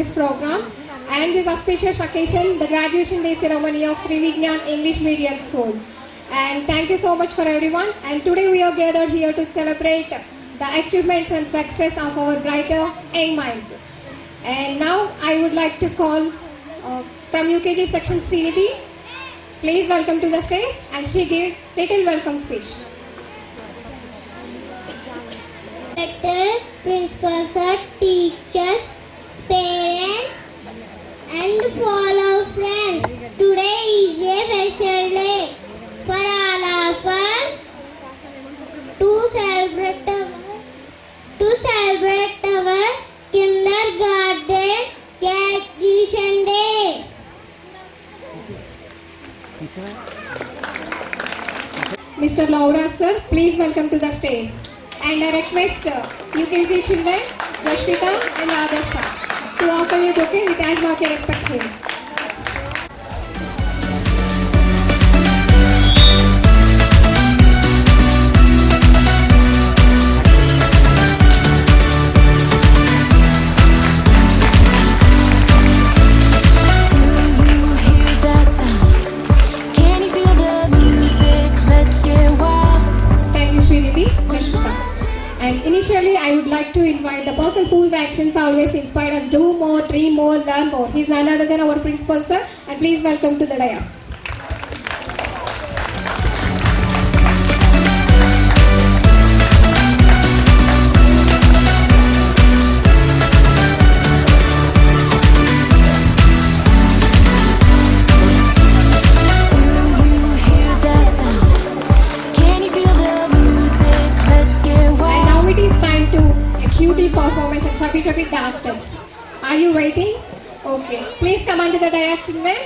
this program and this auspicious occasion, the graduation day ceremony of Sri Vignan English Medium School. And thank you so much for everyone. And today we are gathered here to celebrate the achievements and success of our brighter young minds. And now I would like to call from UKG section Srinidhi. Please welcome to the stage, and she gives little welcome speech. Principals, teachers, parents, and fellow friends. Today is a special day for all of us to celebrate our kindergarten graduation day. Mr. Laura sir, please welcome to the stage. And I request UKC children, Jashvita and Adersha to offer you bouquet with as much respect here. And initially, I would like to invite the person whose actions always inspired us do more, dream more, learn more. He is none other than our principal, sir. And please welcome to the dais. Performance and chubby dance steps. Are you waiting? Okay. Please come onto the dais, children.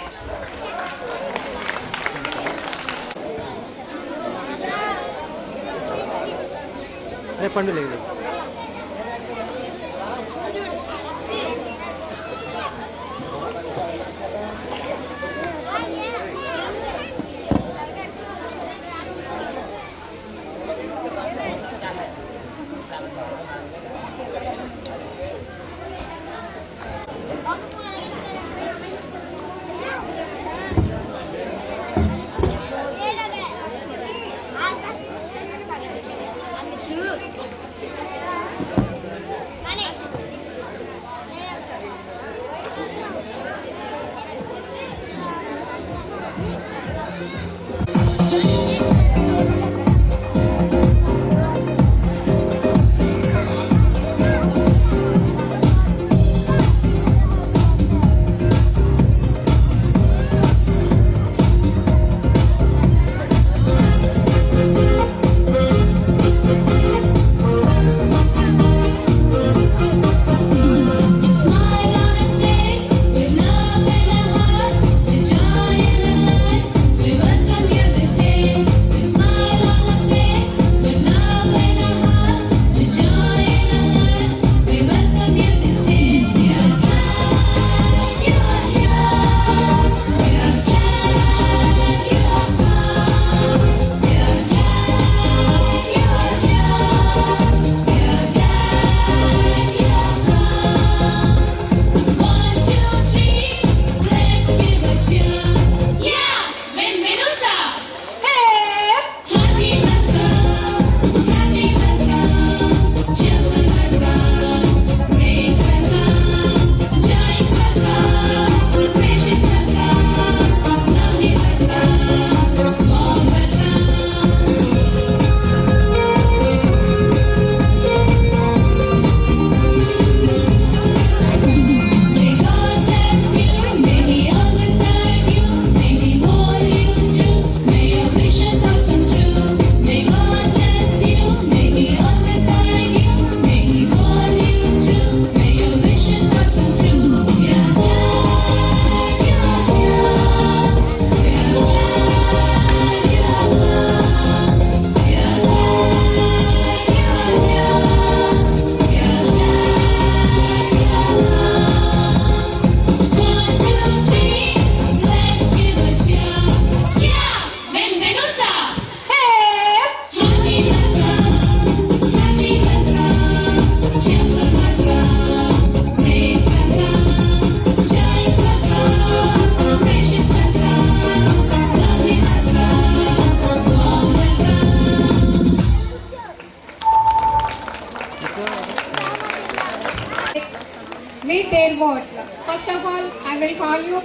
words. First of all, I will call you.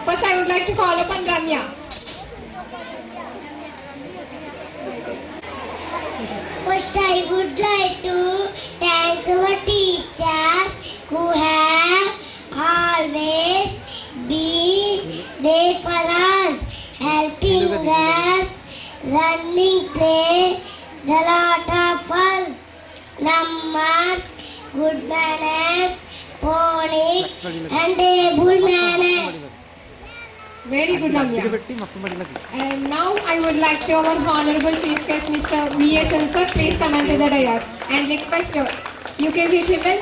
First, I would like to call upon Ramya. First, I would like to thank our teachers who have always been there for us, helping us, running play, the lot of us, numbers, good manners, phonics, and table manners. Very good, Ramya. And now I would like to our Honorable Chief Guest, Mr. V.S.N. Sir, please come onto the dais and request UKG children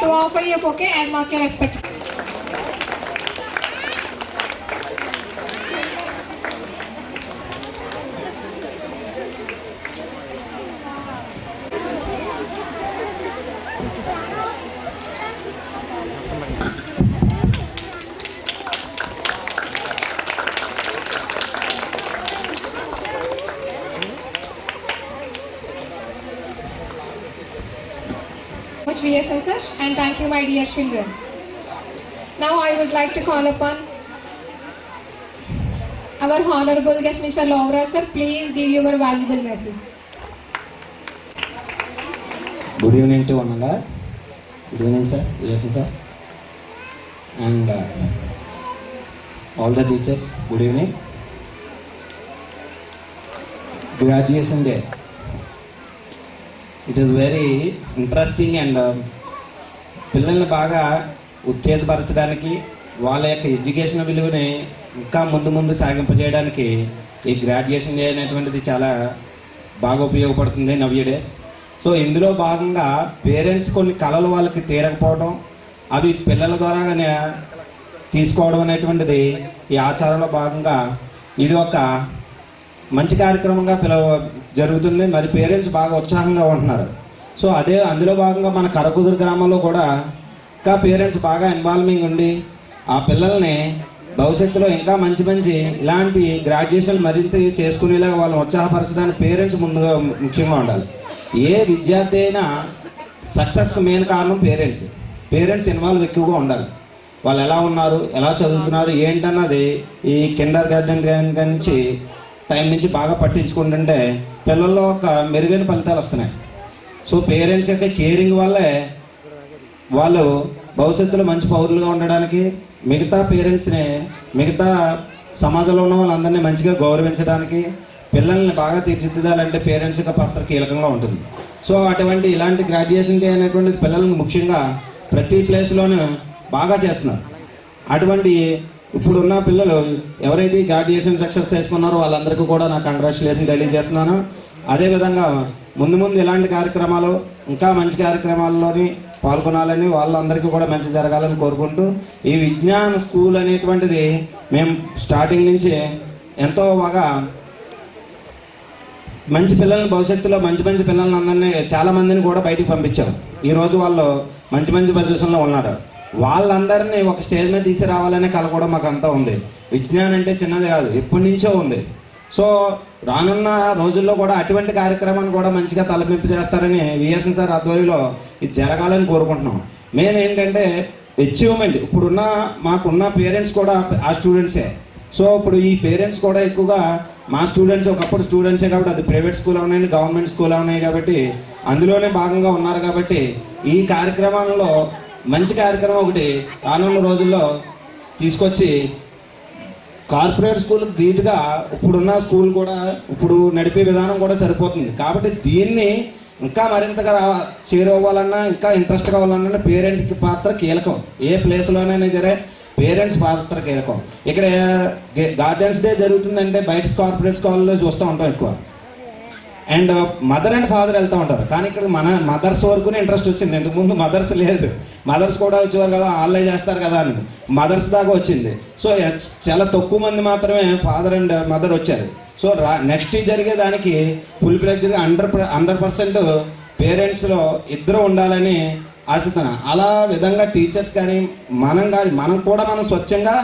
to offer you a bouquet as mark your respect. Much V.S.N. Sir, and thank you, my dear children. Now I would like to call upon our Honorable guest, Mr. Lovra Sir. Please give your valuable message. Good evening to one and all. Good evening, sir. Yes, sir. And all the teachers, good evening. Graduation day. It is very interesting and పిల్లల్ని బాగా ఉత్తేజపరచడానికి వాళ్ళ యొక్క education విలువని ఇంకా ముందు సాగింపజేయడానికి ఈ graduation day అనేటువంటిది చాలా బాగా ఉపయోగపడుతుంది నవ్య డేస్. సో ఇందులో భాగంగా పేరెంట్స్ కొన్ని కళలు వాళ్ళకి తీరకపోవడం అవి పిల్లల ద్వారానే తీసుకోవడం అనేటువంటిది ఈ ఆచారంలో భాగంగా ఇది ఒక మంచి కార్యక్రమంగా జరుగుతుంది. మరి పేరెంట్స్ బాగా ఉత్సాహంగా ఉంటున్నారు. సో అందులో భాగంగా మన కరకుదురు గ్రామంలో కూడా ఇంకా పేరెంట్స్ బాగా ఇన్వాల్వింగ్ ఉండి ఆ పిల్లల్ని భవిష్యత్తులో ఇంకా మంచి ఇలాంటి గ్రాడ్యుయేషన్ మరింత చేసుకునేలాగా వాళ్ళని ఉత్సాహపరచడానికి పేరెంట్స్ ముందుగా ముఖ్యంగా ఉండాలి. ఏ విద్యార్థి అయినా సక్సెస్కి మెయిన్ కారణం పేరెంట్స్ ఇన్వాల్వ్ ఎక్కువగా ఉండాలి. వాళ్ళు ఎలా ఉన్నారు, ఎలా చదువుతున్నారు ఏంటన్నది ఈ కిండర్ గార్డెన్ నుంచి టైం నుంచి బాగా పట్టించుకుంటుంటే పిల్లల్లో ఒక మెరుగైన ఫలితాలు వస్తున్నాయి. సో పేరెంట్స్ యొక్క కేరింగ్ వల్లే వాళ్ళు భవిష్యత్తులో మంచి పౌరులుగా ఉండడానికి మిగతా పేరెంట్స్ని మిగతా సమాజంలో ఉన్న వాళ్ళందరినీ మంచిగా గౌరవించడానికి పిల్లల్ని బాగా తీర్చిదిద్దాలంటే పేరెంట్స్ యొక్క పాత్ర కీలకంగా ఉంటుంది. సో ఇలాంటి గ్రాడ్యుయేషన్ డే అనేటువంటిది పిల్లల్ని ముఖ్యంగా ప్రతి ప్లేస్లోనూ బాగా చేస్తున్నారు. అటువంటి ఇప్పుడున్న పిల్లలు ఎవరైతే గ్రాడ్యుయేషన్ సక్సెస్ చేసుకున్నారో వాళ్ళందరికీ కూడా నా కంగ్రాచులేషన్ తెలియజేస్తున్నాను. అదేవిధంగా ముందు ఇలాంటి కార్యక్రమాలు ఇంకా మంచి కార్యక్రమాల్లోని పాల్గొనాలని వాళ్ళందరికీ కూడా మంచి జరగాలని కోరుకుంటూ ఈ విజ్ఞాన స్కూల్ అనేటువంటిది మేము స్టార్టింగ్ నుంచి ఎంతో బాగా మంచి పిల్లల్ని భవిష్యత్తులో మంచి పిల్లల్ని అందరినీ చాలామందిని కూడా బయటికి పంపించారు. ఈరోజు వాళ్ళు మంచి పొజిషన్లో ఉన్నారు. వాళ్ళందరినీ ఒక స్టేజ్ మీద తీసుకురావాలనే కళ కూడా మాకు అంతా ఉంది. విజ్ఞానం అంటే చిన్నది కాదు, ఎప్పటి నుంచో ఉంది. సో రానున్న రోజుల్లో కూడా అటువంటి కార్యక్రమాన్ని కూడా మంచిగా తలపింపు చేస్తారని విఎస్ఎన్ సార్ ఆధ్వర్యంలో ఇది జరగాలని కోరుకుంటున్నాం. మెయిన్ ఏంటంటే అచీవ్మెంట్ మాకున్న పేరెంట్స్ కూడా ఆ స్టూడెంట్సే. సో ఇప్పుడు ఈ పేరెంట్స్ కూడా ఎక్కువగా మా స్టూడెంట్స్ ఒకప్పుడు స్టూడెంట్సే కాబట్టి అది ప్రైవేట్ స్కూల్ ఉన్నాయి, గవర్నమెంట్ స్కూల్ ఉన్నాయి కాబట్టి అందులోనే భాగంగా ఉన్నారు. కాబట్టి ఈ కార్యక్రమంలో మంచి కార్యక్రమం ఒకటి రానున్న రోజుల్లో తీసుకొచ్చి కార్పొరేట్ స్కూల్కి ధీటుగా ఇప్పుడున్న స్కూల్ కూడా ఇప్పుడు నడిపే విధానం కూడా సరిపోతుంది. కాబట్టి దీన్ని ఇంకా మరింతగా చేరువవ్వాలన్నా ఇంకా ఇంట్రెస్ట్ కావాలన్నా పేరెంట్స్కి పాత్ర కీలకం. ఏ ప్లేస్లోనైనా సరే పేరెంట్స్ పాత్ర కీలకం. ఇక్కడ గార్డెన్స్ డే జరుగుతుందంటే బయట కార్పొరేట్ స్కూల్లో చూస్తూ ఉంటాం ఎక్కువ. అండ్ మదర్ అండ్ ఫాదర్ వెళ్తూ ఉంటారు. కానీ ఇక్కడ మన మదర్స్ వరకునే ఇంట్రెస్ట్ వచ్చింది. ఇంతకుముందు మదర్స్ లేదు, మదర్స్ కూడా వచ్చేవారు కదా, ఆన్లైన్ చేస్తారు కదా అనేది మదర్స్ దాకా వచ్చింది. సో చాలా తక్కువ మంది మాత్రమే ఫాదర్ అండ్ మదర్ వచ్చారు. సో నెక్స్ట్ జరిగే దానికి ఫుల్ ఫ్లెడ్జ్గా 100% పేరెంట్స్లో ఇద్దరు ఉండాలని ఆశిస్తున్నాను. అలా విధంగా టీచర్స్ కానీ మనం కూడా స్వచ్ఛంగా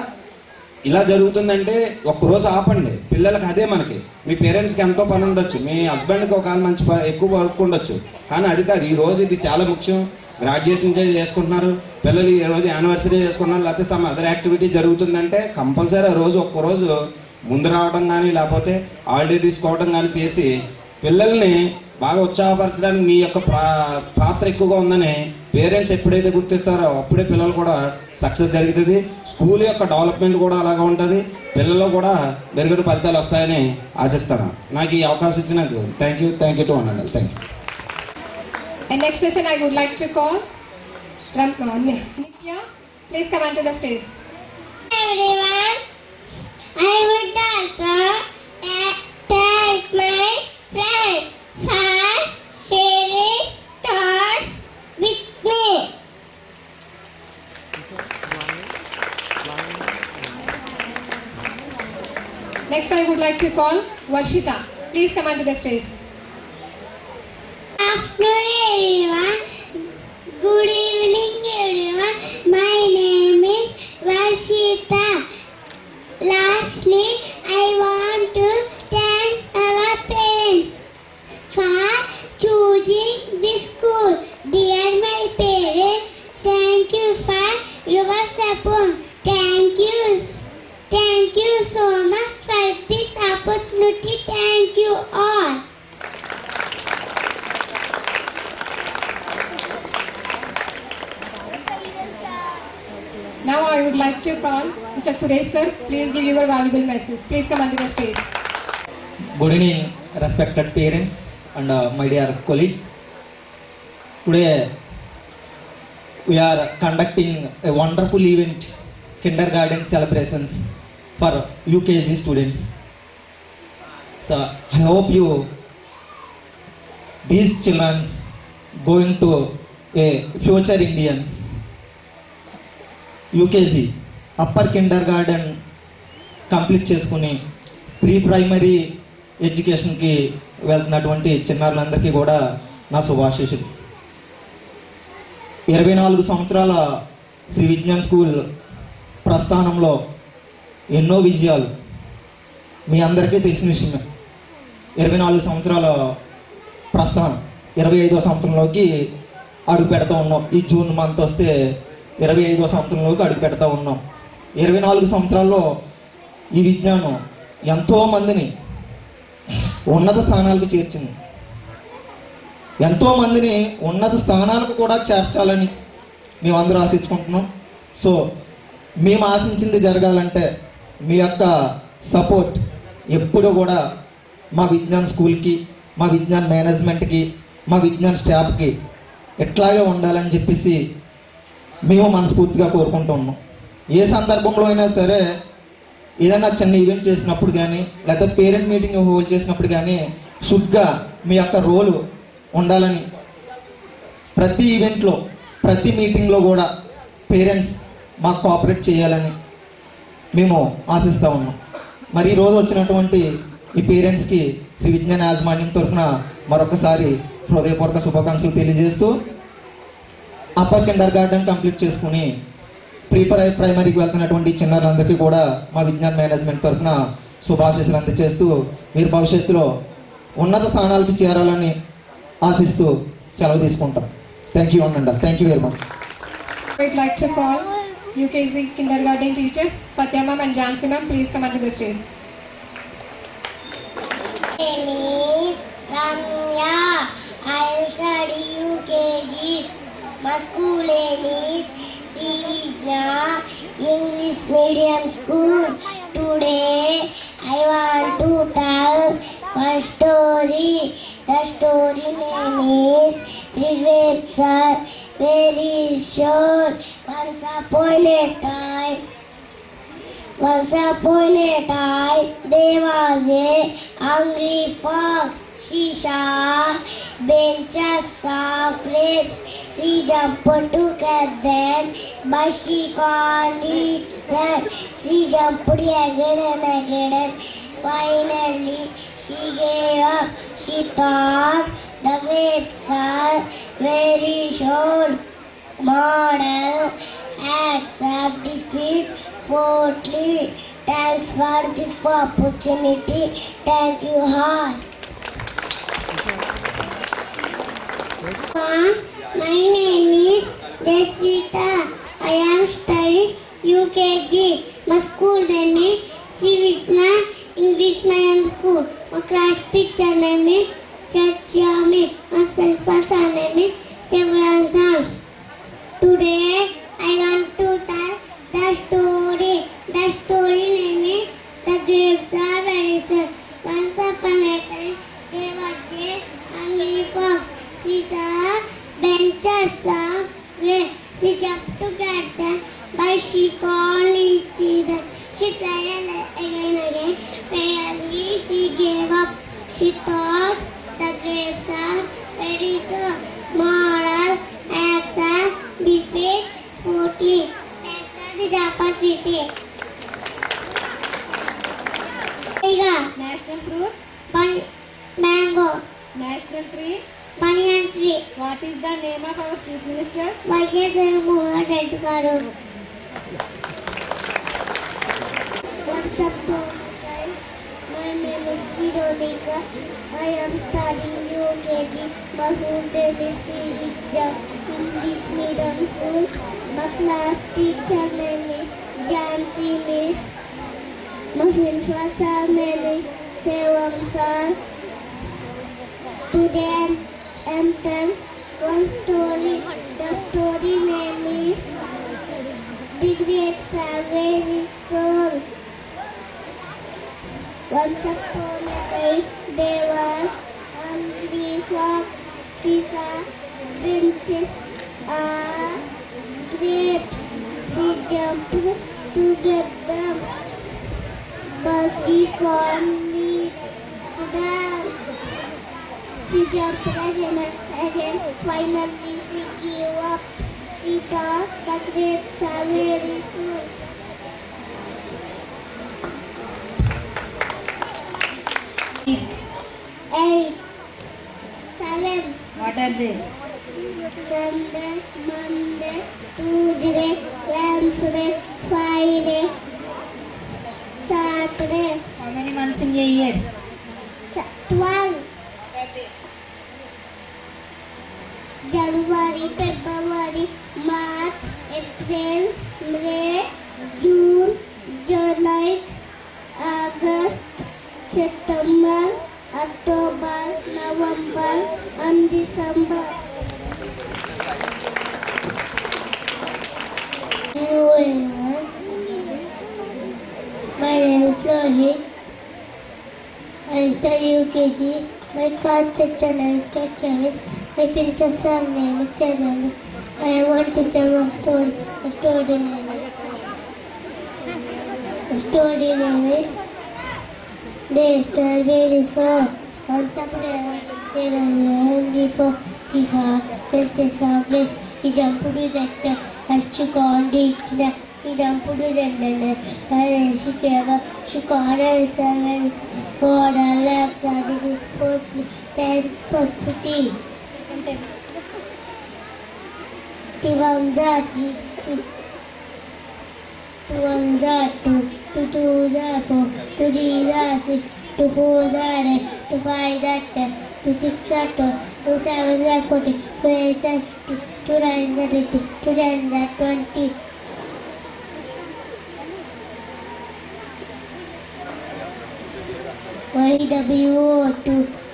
ఇలా జరుగుతుందంటే ఒక్కరోజు ఆపండి. పిల్లలకి అదే మనకి మీ పేరెంట్స్కి ఎంతో పని ఉండొచ్చు, మీ హస్బెండ్కి ఒక మంచి ఎక్కువ వర్క్ ఉండొచ్చు, కానీ అది కాదు. ఈరోజు ఇది చాలా ముఖ్యం. గ్రాడ్యుయేషన్ చేసుకుంటున్నారు, పిల్లలు ఈ రోజు యానివర్సరీ చేసుకుంటున్నారు, లేకపోతే సమ్ అదర్ యాక్టివిటీ జరుగుతుందంటే కంపల్సరీ ఆ రోజు ఒక్కరోజు ముందు రావడం కానీ లేకపోతే హాలిడే తీసుకోవడం కానీ చేసి పిల్లల్ని బాగా ఉత్సాహపరచడానికి మీ యొక్క పాత్ర ఎక్కువగా ఉందని పేరెంట్స్ ఎప్పుడైతే గుర్తిస్తారో అప్పుడే పిల్లలు కూడా సక్సెస్ జరుగుతుంది. స్కూల్ యొక్క డెవలప్మెంట్ కూడా అలాగా ఉంటుంది, పిల్లలు కూడా మెరుగైన ఫలితాలు వస్తాయని ఆశిస్తాను. నాకు ఈ అవకాశం ఇచ్చినందుకు థ్యాంక్ యూ టు అన్నాడు. Thank you. And next person I would like to call Nitya. Please come onto the stage. Everyone, I would also thank my friends for sharing thoughts with me. Next I would like to call Varshita. Please come onto the stage. Afternoon everyone, good evening everyone, my name is Varshita. Lastly, I want to thank our parents for choosing this school. Dear my parents, thank you for your support. Thank you so much for this opportunity. Thank you all. Now I would like to call Mr. Suresh sir. Please give your valuable message. Please come onto the stage. Good evening, respected parents and my dear colleagues. Today we are conducting a wonderful event, kindergarten celebrations for UKG students. So I hope these children going to a future Indians. UKG upper Kinder garden complete చేసుకుని pre primary ఎడ్యుకేషన్కి వెళ్తున్నటువంటి చిన్నారులందరికీ కూడా నా శుభాశీస్సులు. 24 సంవత్సరాల Shri Vignan school ప్రస్థానంలో ఎన్నో విజయాలు మీ అందరికీ తెలిసిన విషయమే. 24 సంవత్సరాల ప్రస్థానం 25వ సంవత్సరంలోకి అడుగు పెడతా ఉన్నాం. ఈ జూన్ మంత్ వస్తే 25వ సంవత్సరంలోకి అడుగు పెడతా ఉన్నాం. 24 సంవత్సరాల్లో ఈ విజ్ఞానం ఎంతోమందిని ఉన్నత స్థానాలకు చేర్చింది. ఎంతోమందిని ఉన్నత స్థానాలకు కూడా చేర్చాలని మేమందరూ ఆశించుకుంటున్నాం. సో మేము ఆశించింది జరగాలంటే మీ యొక్క సపోర్ట్ ఎప్పుడు కూడా మా విజ్ఞాన్ స్కూల్కి, మా విజ్ఞాన్ మేనేజ్మెంట్కి, మా విజ్ఞాన్ స్టాఫ్కి ఎట్లాగే ఉండాలని చెప్పేసి మేము మనస్ఫూర్తిగా కోరుకుంటూ ఉన్నాం. ఏ సందర్భంలో అయినా సరే ఏదైనా చిన్న ఈవెంట్ చేసినప్పుడు కానీ లేకపోతే పేరెంట్ మీటింగ్ హోల్డ్ చేసినప్పుడు కానీ షుడ్గా మీ యొక్క రోలు ఉండాలని, ప్రతి ఈవెంట్లో ప్రతి మీటింగ్లో కూడా పేరెంట్స్ మాకు కోఆపరేట్ చేయాలని మేము ఆశిస్తూ ఉన్నాం. మరి ఈరోజు వచ్చినటువంటి ఈ పేరెంట్స్కి శ్రీ విజ్ఞాన్ యాజమాన్యం తరఫున మరొకసారి హృదయపూర్వక శుభాకాంక్షలు తెలియజేస్తూ అప్పర్ కిండర్ గార్డెన్ కంప్లీట్ చేసుకుని ప్రీ ప్రైమరీకి వెళ్తున్నటువంటి చిన్నారులందరికీ కూడా మా విజ్ఞాన్ మేనేజ్మెంట్ తరఫున శుభాశీస్సులు అందజేస్తూ మీరు భవిష్యత్తులో ఉన్నత స్థానాలకు చేరాలని ఆశిస్తూ సెలవు తీసుకుంటాం. థ్యాంక్ యూ అనండి. Thank you very much. I would like to call UKG kindergarten teachers Satya ma'am and Jansi ma'am. Please come onto the stage. My name is Ramya. I study UKG. My school name is Sri Vidya English Medium School. Today I want to tell one story. The story name is Trived Sir. Very short. Once upon a time, there was a hungry fox. She saw benches of grapes. She jumped to get them, but she can't eat them. She jumped again and again. Finally, she gave up. She thought the grapes are very short. Model accept defeat. Fourthly, thanks for the opportunity. Thank you all. My name is Jasvita. I am studying UKG. My school name is Sivigna English Medium School. My class teacher name is Chachami. My principal name is Sevaransan. Today I want to tell the story. The story name is The Grapes Are Very Sweet. Once upon a time there was a hungry fox. She saw benches of grapes. She jumped to get them, but she can't reach them. She tried again. Finally, she gave up. She thought the grapes are very sour. Moral: accept defeat 40. That is opportunity. National fruit, Mango. national tree. Banyan tree. What is the name of our chief minister? YS Jaganmohan Reddy గారు. Once upon a time, my name is Veronica. I am studying UKG. My full name is Sivigna English Medium School. My class teacher name is Jansi Miss. My principal name is Sevam Sir. Today I am tell one story. The story name is The Grapes Are Very Sour. Once upon a time there was hungry fox. She saw branches of grapes. She jumped to get them, but she can't reach them. She jumped again and again. Finally, she gave up. She thought the grapes are very sour. 8, 7. What are they? Sunday, Monday, Tuesday, Wednesday, Friday, Saturday, How many months in a year? 12. January, February, March, April, May, June, July, August, September, October, November, and December. My name is Lohit. I study UKG. My class teacher name is Chachami. My principal name is Sevan. I want to tell a story. The story name is Grapes Are Very Sour. Once upon a time there was a hungry fox. She saw branches of grapes. He jumped to get them, but she can't reach them. He jumped to get them, and she gave up. She can't reach them. For the legs are disposable. Thanks for pity. Tivanza, two, to two, four, to three, 6, to 4, 8, to 5, 10, to 6, to 7, 40, to 8, 50, to 9, 30, to 10, 20. YWO2,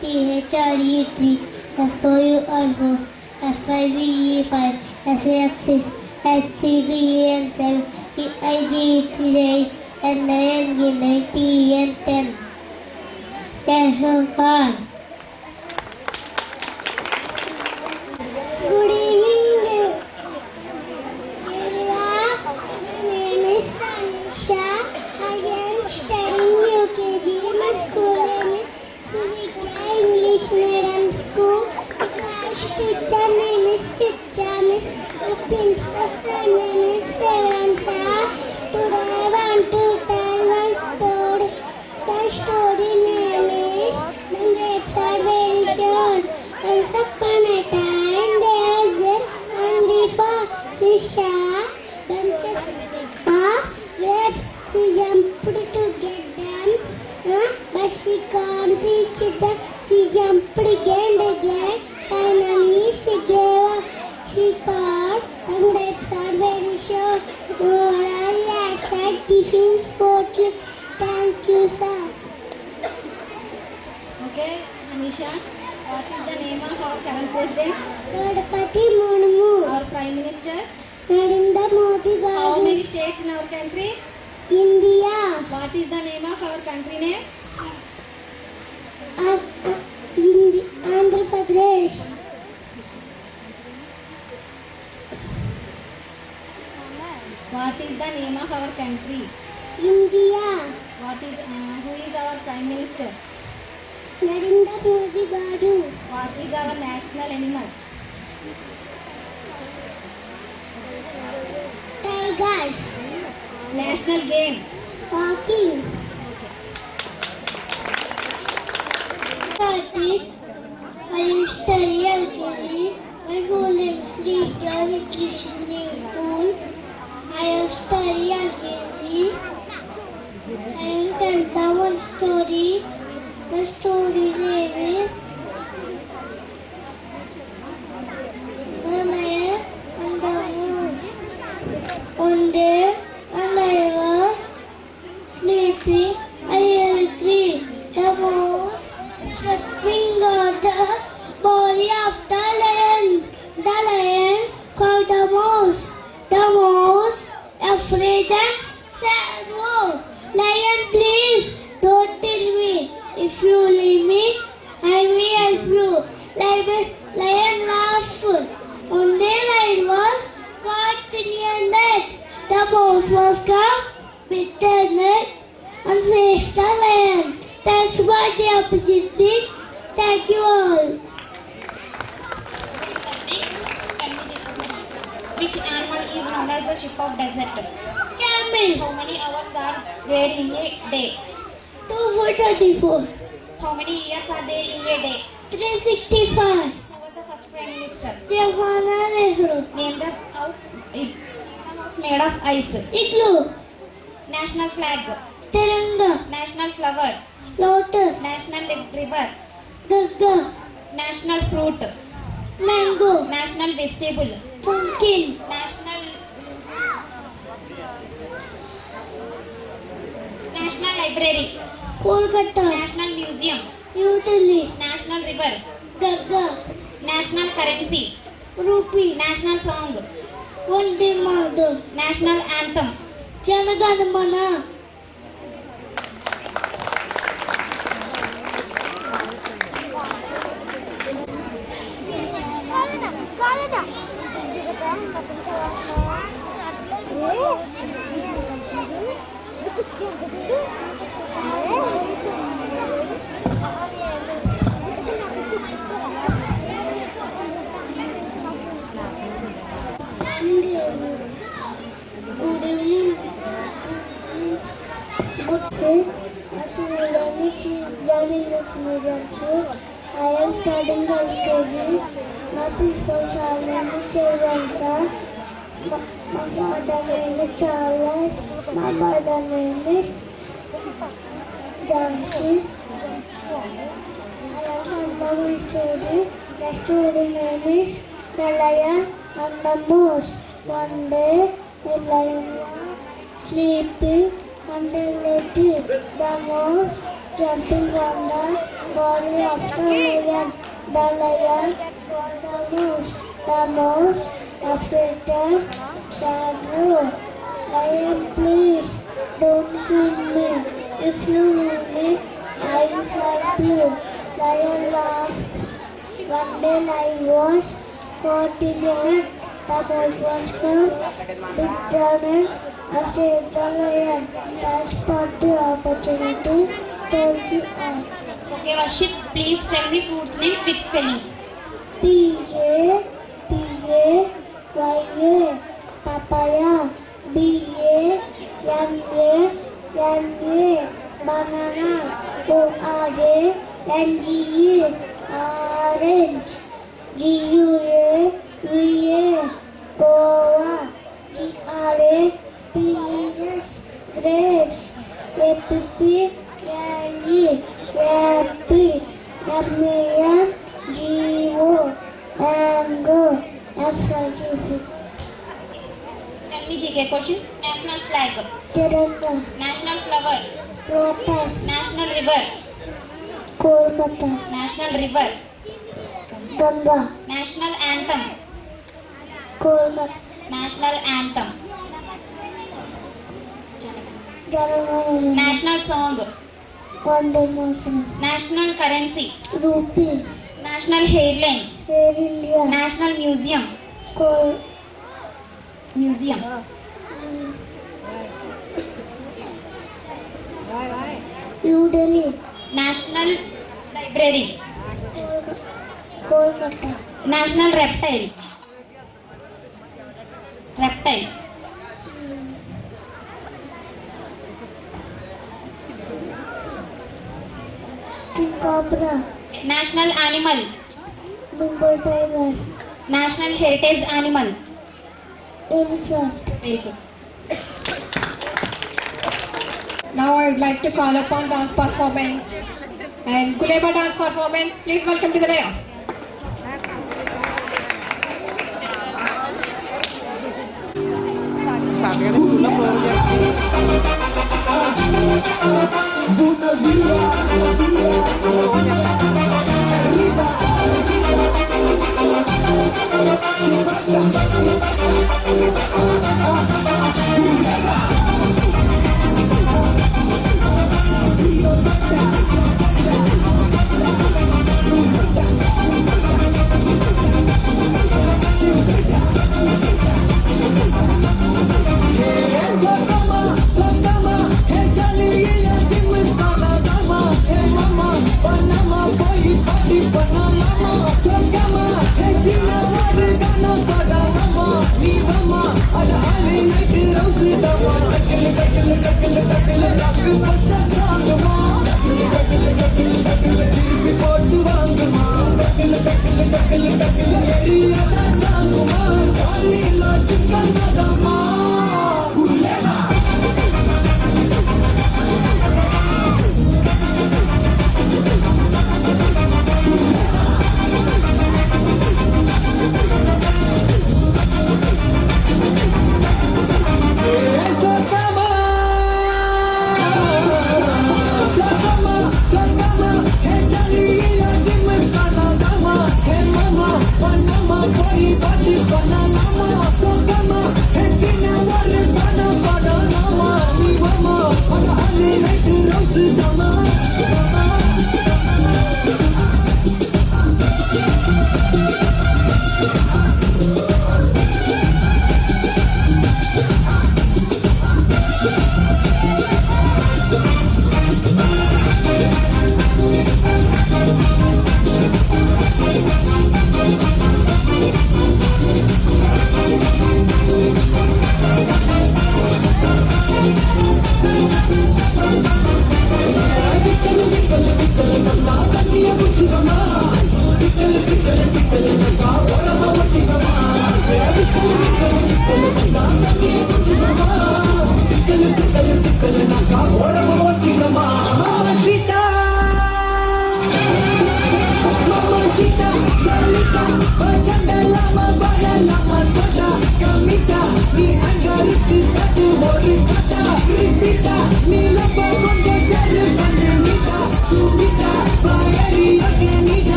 THRE3, FOUR4, F5VE5, SAX6, SCVN7, EIG8, NING9TN10. Good evening, everyone. My name is Anisha. I am studying UKG. My school name is Sivigna English Medium School. My class teacher name is Chachami. My principal name is Sevan Sir. Today I want to tell one story. The story name is The Grapes Are Very Sour. Once upon a time there was a hungry fox. She saw bunches of grapes. She jumped to get them, but she can't reach them. She jumped again and again. Finally, she Prasad. Okay, Anisha, what is the name of our current president? Gadpati Murmu. Our prime minister? Narendra Modi How garu. many states in our country? India. What is the name of our country name? Andhra Pradesh. What is the name of our country? India. Who is our prime minister? Narendra Modi garu. What is our national animal? Tiger. National game? Walking. I am studying LKG. My whole name is Rita English Medium School. I am studying LKG. I am telling one story. The story name is The Lion and the Mouse. One day, when I was sleeping, I heard the mouse stepping on the body of the lion. The lion called the mouse. The mouse, afraid and said, "Oh, lion, please don't kill me. If you leave me, I will help you." Lion laughed. One day, lion was caught in a net. The mouse was caught, bit the net, and saved the lion. Thanks for the opportunity. Thank you all. Which animal is known as the ship of desert? Camel. How many hours are there in a day? 2 for 34. How many years are there in a day? 365. Who was the first prime minister? Jawaharlal Nehru. Name the house made of ice. Igloo. National flag. Tiranga. National flower. Lotus. National river. Gagga. National fruit. Mango. National vegetable. Pumpkin. National library. Kolkata. National museum. New Delhi. National river. Gagga. National currency. Rupee. National song. Vande Mataram. National anthem. Jana Gana Mana. I am studying LKG. My people call me Shivansa. My father name is Charles. My mother name is Jansi. I am one story. The story name is The Lion and the Mouse. One day, the lion was sleeping and the lady, the mouse, jumping on the body of the lion. The lion called the mouse. The mouse, afraid and said, "Oh, lion, please don't kill me. If you kill me, I will help you." Lion laughed. One day, lion was caught in a net. The mouse was come, bit down and saved the lion. Thanks for the opportunity. Thank you all. Okay, Varshit, please tell me fruits names with spellings. PJ, YA, papaya, BA, YA, banana, ORA, NGA, orange, GUA, VA, Goa, GRA, peaches, grapes, APP, Candy, Apple, Lemon, GO, Mango, FIGP. Tell me GK questions. National flag. Tiranga, National flower. Rotas, national river, Kolkata, national river, Ganga, national anthem, Kolkata, national anthem, Janamana, national song, Vande Mataram, national currency, Rupee, national hairline, Air India, national museum, museum, New Delhi, national library, Kolkata, national reptile, reptile, King Cobra, national animal, Bengal Tiger, national heritage animal. Elephant. Very good. Now I would like to call upon dance performance and Guleba dance performance. Please welcome to the dais.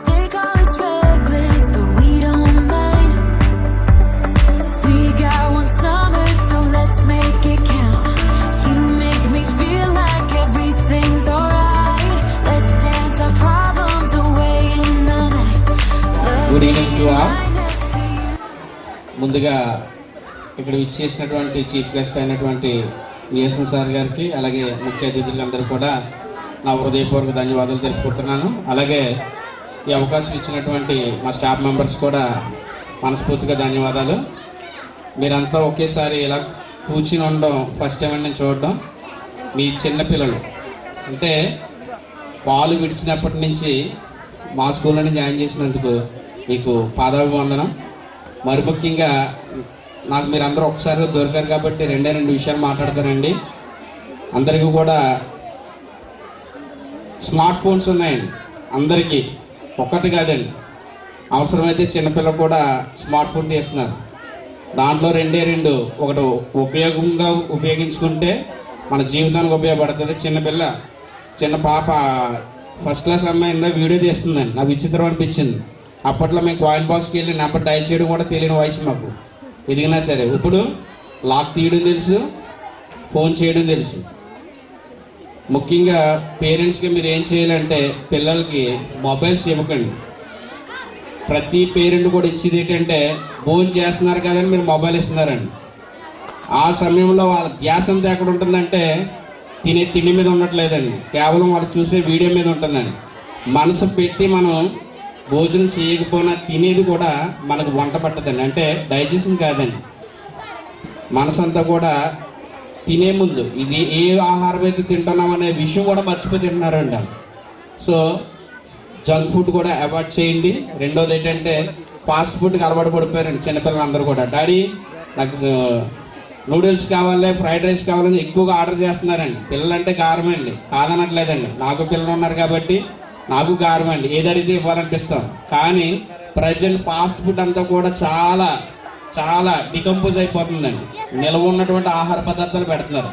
They call us reckless, but we don't mind. We got one summer, so let's make it count. You make me feel like everything's alright. Let's dance our problems away in the night. Good evening to all. Right next to you. ముందుగా ఇక్కడ విచ్చేసినటువంటి chief guest అయినటువంటి VSN sir గారికి అలాగే ముఖ్య అతిథులందరూ కూడా నా హృదయపూర్వక ధన్యవాదాలు తెలుపుకుంటున్నాను. అలాగే ఈ అవకాశం ఇచ్చినటువంటి మా స్టాఫ్ మెంబర్స్ కూడా మనస్ఫూర్తిగా ధన్యవాదాలు. మీరంతా ఒకేసారి ఇలా కూర్చుని ఉండడం ఫస్ట్ టైం నేను చూడడం. మీ చిన్నపిల్లలు అంటే పాలు విడిచినప్పటి నుంచి మా స్కూల్లోనే జాయిన్ చేసినందుకు మీకు పాదాభివందనం. మరి ముఖ్యంగా నాకు మీరు అందరూ ఒకసారి దొరికారు కాబట్టి రెండు విషయాలు మాట్లాడతానండి. అందరికీ కూడా స్మార్ట్ ఫోన్స్ ఉన్నాయండి, అందరికీ ఒక్కటి కాదండి. అవసరమైతే చిన్నపిల్లలు కూడా స్మార్ట్ ఫోన్ తీస్తున్నారు. దాంట్లో రెండు ఒకటి ఉపయోగించుకుంటే మన జీవితానికి ఉపయోగపడుతుంది. చిన్న పాప ఫస్ట్ క్లాస్ అమ్మాయి వీడియో తీస్తుందండి, నాకు విచిత్రం అనిపించింది. అప్పట్లో మేము కాయిన్ బాక్స్కి వెళ్ళి నెంబర్ డైల్ చేయడం కూడా తెలియని వయసు మాకు. ఎదిగినా సరే ఇప్పుడు లాక్ తీయడం తెలుసు, ఫోన్ చేయడం తెలుసు. ముఖ్యంగా పేరెంట్స్కి మీరు ఏం చేయాలంటే పిల్లలకి మొబైల్స్ ఇవ్వకండి. ప్రతి పేరెంట్ కూడా ఇచ్చేది ఏంటంటే ఫోన్ చేస్తున్నారు కదని మీరు మొబైల్ ఇస్తున్నారండి. ఆ సమయంలో వాళ్ళ ధ్యాస అంతా ఎక్కడ ఉంటుందంటే తినే తిండి మీద ఉండట్లేదండి, కేవలం వాళ్ళు చూసే వీడియో మీద ఉంటుందండి. మనసు పెట్టి మనం భోజనం చేయకపోయినా తినేది కూడా మనకు వంట పట్టదండి, అంటే డైజెషన్ కాదండి. మనసు అంతా కూడా తినే ముందు ఇది ఏ ఆహారం అయితే తింటున్నాం అనే విషయం కూడా మర్చిపోయి తింటున్నారండి. సో జంక్ ఫుడ్ కూడా అవాయిడ్ చేయండి. రెండోది ఏంటంటే ఫాస్ట్ ఫుడ్కి అలవాటు పడిపోయారండి చిన్నపిల్లలందరూ కూడా. డాడీ నాకు నూడిల్స్ కావాలి, ఫ్రైడ్ రైస్ కావాలని ఎక్కువగా ఆర్డర్ చేస్తున్నారండి. పిల్లలంటే గారం అండి, కాదనట్లేదండి. నాకు పిల్లలు ఉన్నారు కాబట్టి నాకు గారం అండి, ఏది అడిగితే ఇవ్వాలనిపిస్తాం. కానీ ప్రజెంట్ ఫాస్ట్ ఫుడ్ అంతా కూడా చాలా చాలా డికంపోజ్ అయిపోతుందండి. నిల్వ ఉన్నటువంటి ఆహార పదార్థాలు పెడుతున్నారు.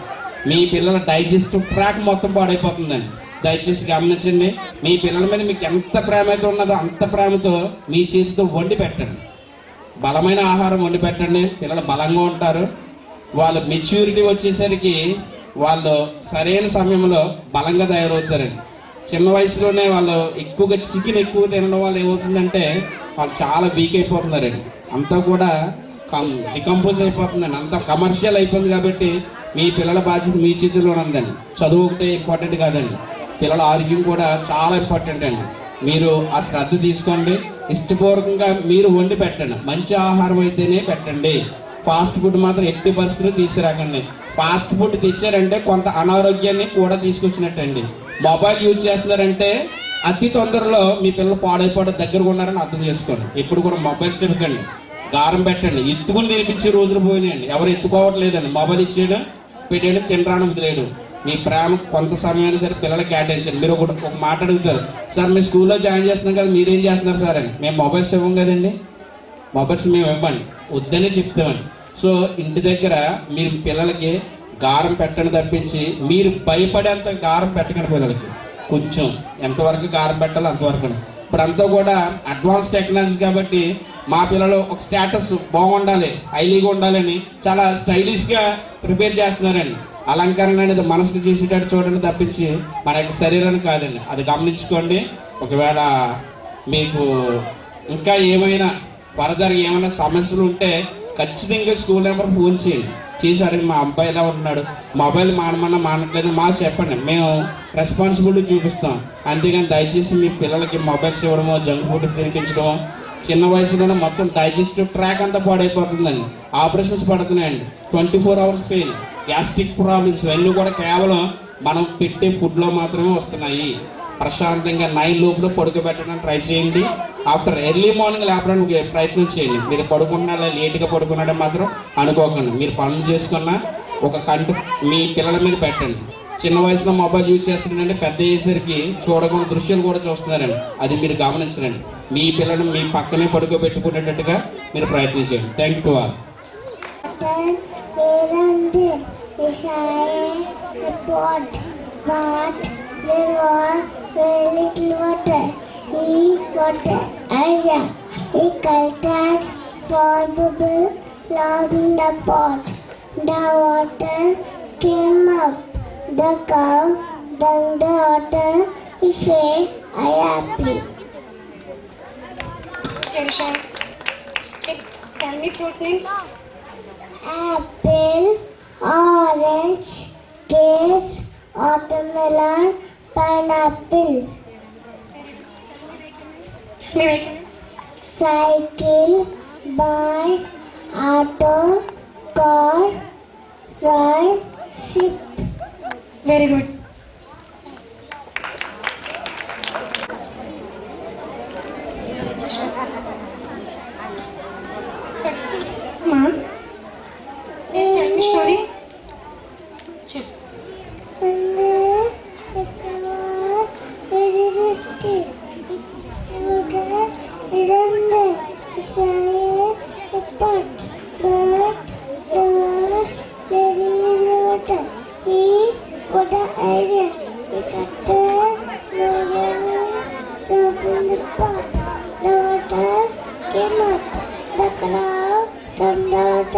మీ పిల్లల డైజెస్టివ్ ట్రాక్ మొత్తం పాడైపోతుందండి. దయచేసి గమనించండి. మీ పిల్లల మీద మీకు ఎంత ప్రేమ అయితే ఉన్నదో అంత ప్రేమతో మీ చేతితో వండి పెట్టండి. బలమైన ఆహారం వండి పెట్టండి. పిల్లలు బలంగా ఉంటారు. వాళ్ళ మెచ్యూరిటీ వచ్చేసరికి వాళ్ళు సరైన సమయంలో బలంగా తయారవుతారండి. చిన్న వయసులోనే వాళ్ళు ఎక్కువగా చికెన్ ఎక్కువ తినడం వల్ల ఏమవుతుందంటే వాళ్ళు చాలా వీక్ అయిపోతున్నారండి. అంతా కూడా డికంపోజ్ అయిపోతుందండి, అంతా కమర్షియల్ అయిపోయింది. కాబట్టి మీ పిల్లల బాధ్యత మీ చేతిలో ఉందండి. చదువు ఒకటే ఇంపార్టెంట్ కాదండి, పిల్లల ఆరోగ్యం కూడా చాలా ఇంపార్టెంట్ అండి. మీరు ఆ శ్రద్ధ తీసుకోండి. ఇష్టపూర్వకంగా మీరు వండి పెట్టండి. మంచి ఆహారం అయితేనే పెట్టండి. ఫాస్ట్ ఫుడ్ మాత్రం ఎట్టి పరిస్థితులు తీసుకురాకండి. ఫాస్ట్ ఫుడ్ తెచ్చారంటే కొంత అనారోగ్యాన్ని కూడా తీసుకొచ్చినట్టండి. మొబైల్ యూజ్ చేస్తున్నారంటే అతి తొందరలో మీ పిల్లలు పాడైపోవడం దగ్గరగా ఉన్నారని అర్థం చేసుకోండి. ఎప్పుడు కూడా మొబైల్స్ ఇవ్వకండి, గారం పెట్టండి. ఎత్తుకుని తినిపించే రోజులు పోయినాయండి. ఎవరు ఎత్తుకోవట్లేదండి. మొబైల్ ఇచ్చేయడం, పెట్టేయడం, తినరాను వదిలేయడం. మీ ప్రేమ కొంత సమయాన్ని సరే పిల్లలకి కేటాయించండి. మీరు ఒక మాట అడుగుతారు, సార్ మీ స్కూల్లో జాయిన్ చేస్తున్నాం కదా మీరేం చేస్తున్నారు సార్ అని. మేము మొబైల్స్ ఇవ్వం కదండి, మొబైల్స్ మేము ఇవ్వండి, వద్దని చెప్తామండి. సో ఇంటి దగ్గర మీరు పిల్లలకి గారం పెట్టండి తప్పించి మీరు భయపడేంత గారం పెట్టకండి. పిల్లలకి కొంచెం ఎంతవరకు గారం పెట్టాలో అంతవరకు. ఇప్పుడు అంతా కూడా అడ్వాన్స్ టెక్నాలజీ కాబట్టి మా పిల్లలు ఒక స్టేటస్ బాగుండాలి, హైలీగా ఉండాలని చాలా స్టైలిష్గా ప్రిపేర్ చేస్తున్నారండి. అలంకరణ అనేది మనసుకు చేసేటట్టు చూడండి తప్పించి మన యొక్క శరీరానికి కాదండి. అది గమనించుకోండి. ఒకవేళ మీకు ఇంకా ఏమైనా ఫర్దర్ ఏమైనా సమస్యలు ఉంటే ఖచ్చితంగా స్కూల్ నెంబర్ ఫోన్ చేశారు. మా అబ్బాయి ఎలా ఉంటున్నాడు, మొబైల్ మానమన్నా మానట్లేదు మా చెప్పండి, మేము రెస్పాన్సిబిలిటీ చూపిస్తాం. అంతేగాని దయచేసి మీ పిల్లలకి మొబైల్స్ ఇవ్వడమో, జంక్ ఫుడ్ తినిపించడమో, చిన్న వయసులోనే మొత్తం డైజెస్టివ్ ట్రాక్ అంతా పాడైపోతుందండి. ఆపరేషన్స్ పడుతున్నాయండి, 24 hours పెయిన్, గ్యాస్ట్రిక్ ప్రాబ్లమ్స్, ఇవన్నీ కూడా కేవలం మనం పెట్టే ఫుడ్లో మాత్రమే వస్తున్నాయి. ప్రశాంతంగా 9 లోపల పడుకోబెట్టడానికి ట్రై చేయండి. ఆఫ్టర్ ఎర్లీ మార్నింగ్ లేపడానికి ప్రయత్నం చేయండి. మీరు పడుకున్నారా లేట్గా పడుకున్నాడో మాత్రం అనుకోకండి. మీరు పనులు చేసుకున్న ఒక కంటి మీ పిల్లల మీద పెట్టండి. చిన్న వయసులో మొబైల్ యూజ్ చేస్తున్నారంటే పెద్ద అయ్యేసరికి చూడకుండా దృశ్యాలు కూడా చూస్తున్నారండి. అది మీరు గమనించండి. మీ పిల్లలు మీ పక్కనే పడుకోబెట్టుకునేటట్టుగా మీరు ప్రయత్నం చేయండి. Thank you to all. There was very little water. He water area. He collected for bubble loud in the pot. The water came up. The cow drank the water. He said, "I happy." Tell me fruit names. Apple, orange, grape, watermelon, pineapple. Me vehicle. Cycle, bike, auto, car, train, ship. Very good. Ma, tell me story. He got an idea. He cut the pot. The water came up. The crowd turned out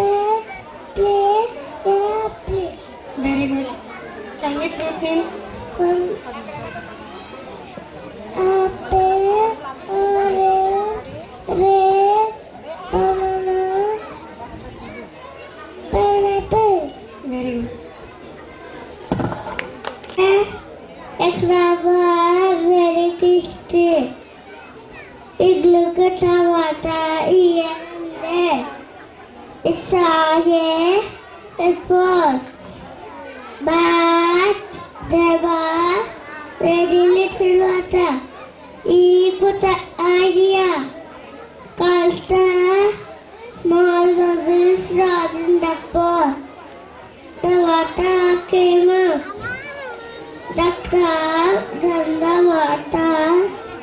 play. Very good. Tell me fruit names. Apple, orange, grapes, banana, pineapple. Very good. A crab very tasty. It looked at the water and it saw it was, but there was very little water. He got an idea. Called the small bubbles in the pot. The water came up. The crab from the water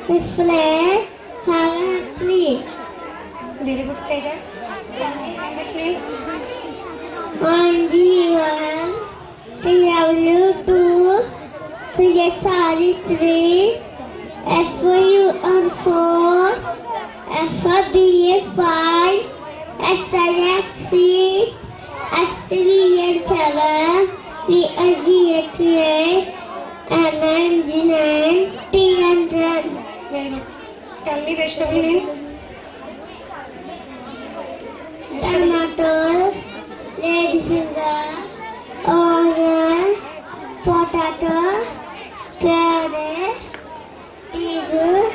reflected happily. Very good, Teja. Tell me English names. 1G1, TW2, THR3, FUR4, FBA5, SIX6, SVN7, VRG88, and 99, T100. Very good. Tell me vegetable names. Tomato, ladyfinger, onion, potato, carrot, beetroot,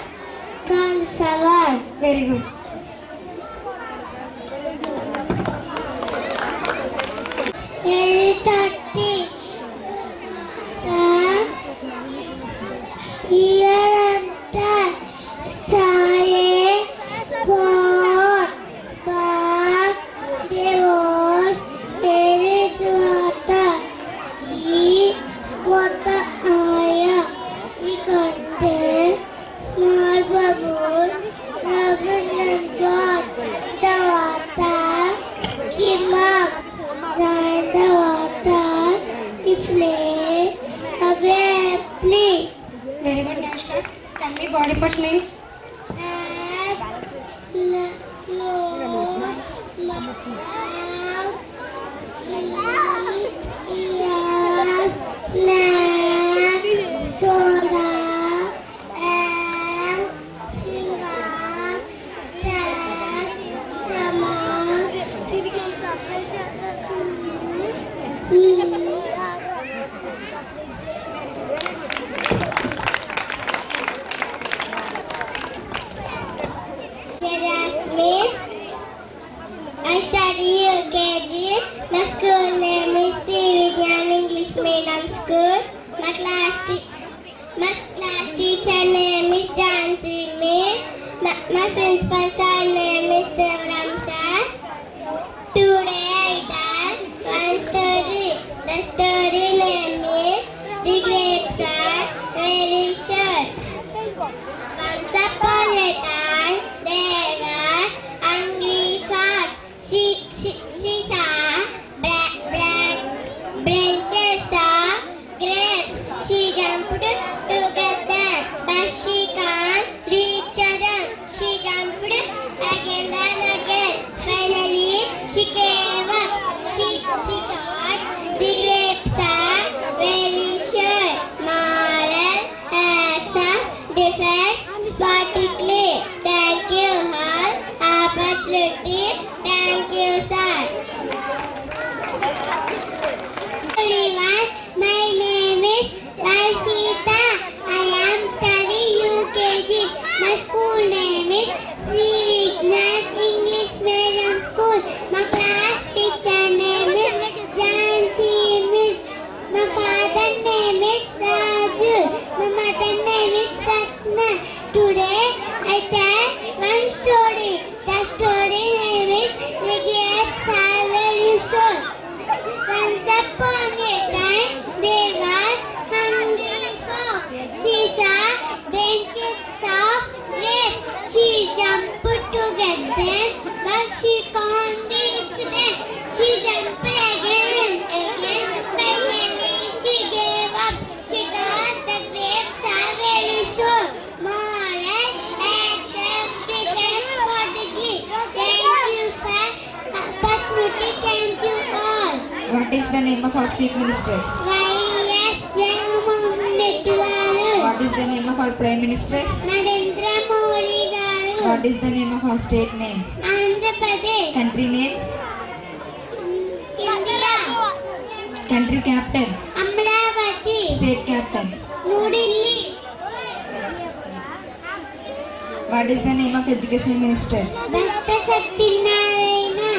cauliflower. Very good. Very dirty. Here and there, side, pot, but there was very water. He got the eye. He got the small bubble, rubbing and got the water. Came up, then the water, he played away, play. Very good, Nashka. Tell me body part names. Head, nose, mouth, teeth, ears, neck, shoulder, arm, finger, chest, stomach, I study UKG. The school name is Srivignan English Medium School. My class teacher name is Jansi Me. My principal sir name is Sevram sir. Today I tell one story. The story name is The Grapes Are Very Short. Once upon a time, there were hungry fox. She saw branches of grapes. She jumped to get them, but she can't reach them. She jumped again and again. Finally, she gave up. She thought the grapes are very short. Moral, exam, defect, spotically. Thank you all. Opportunity. Thank you, sir. She jumped again. Finally, she gave up. She thought the grapes are very sure. Moral, accept defense for the gift. Thank you for opportunity. Thank you all. What is the name of our Chief Minister? Y.S. Jagannath Reddy garu. What is the name of our Prime Minister? Narendra Modi garu. What is the name of our state name? Andhra Pradesh. Country name? India. Country capital? Amravati. State capital? New Delhi. What is the name of Education Minister? Bhatta Satyanarayana.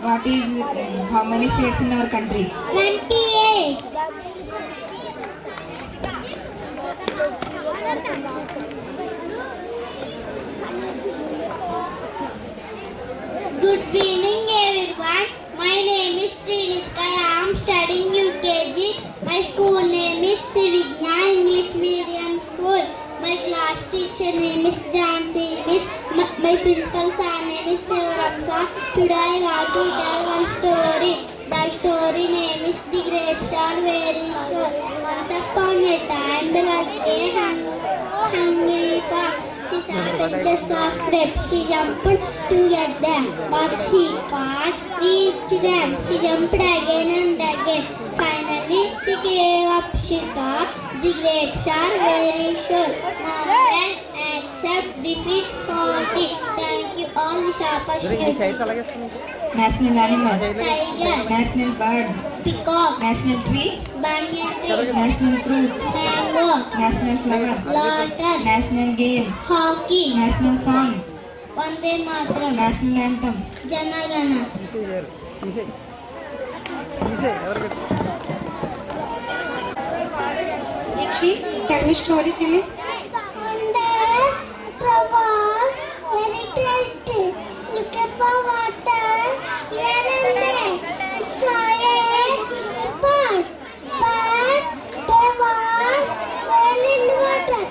What is how many states in our country? 28. Good evening everyone. My name is Srinika. I am studying UKG. My school name is Srivigna English Medium School. My class teacher name is Jansi Miss. My principal sir name is Sivaram sir. Today I want to tell one story. The story name is The Grapes Are Very Sure. Once upon a time there was a hungry fox. She saw bunches of grapes. She jumped to get them, but she can't reach them. She jumped again and again. Finally, she gave up. She thought the grapes are very sure. Moral, accept defeat for it. Thank you all the sharpers. National animal? Tiger, National bird? peacock, National tree? banyan tree, National fruit? mango, National flower? lotus, National game? hockey, National song? Vande Mataram, National anthem? Janagana. Yakshi, tell me story, tell me. One day, it was very thirsty. Looking for water here and there. I saw a pot, but there was well in the water.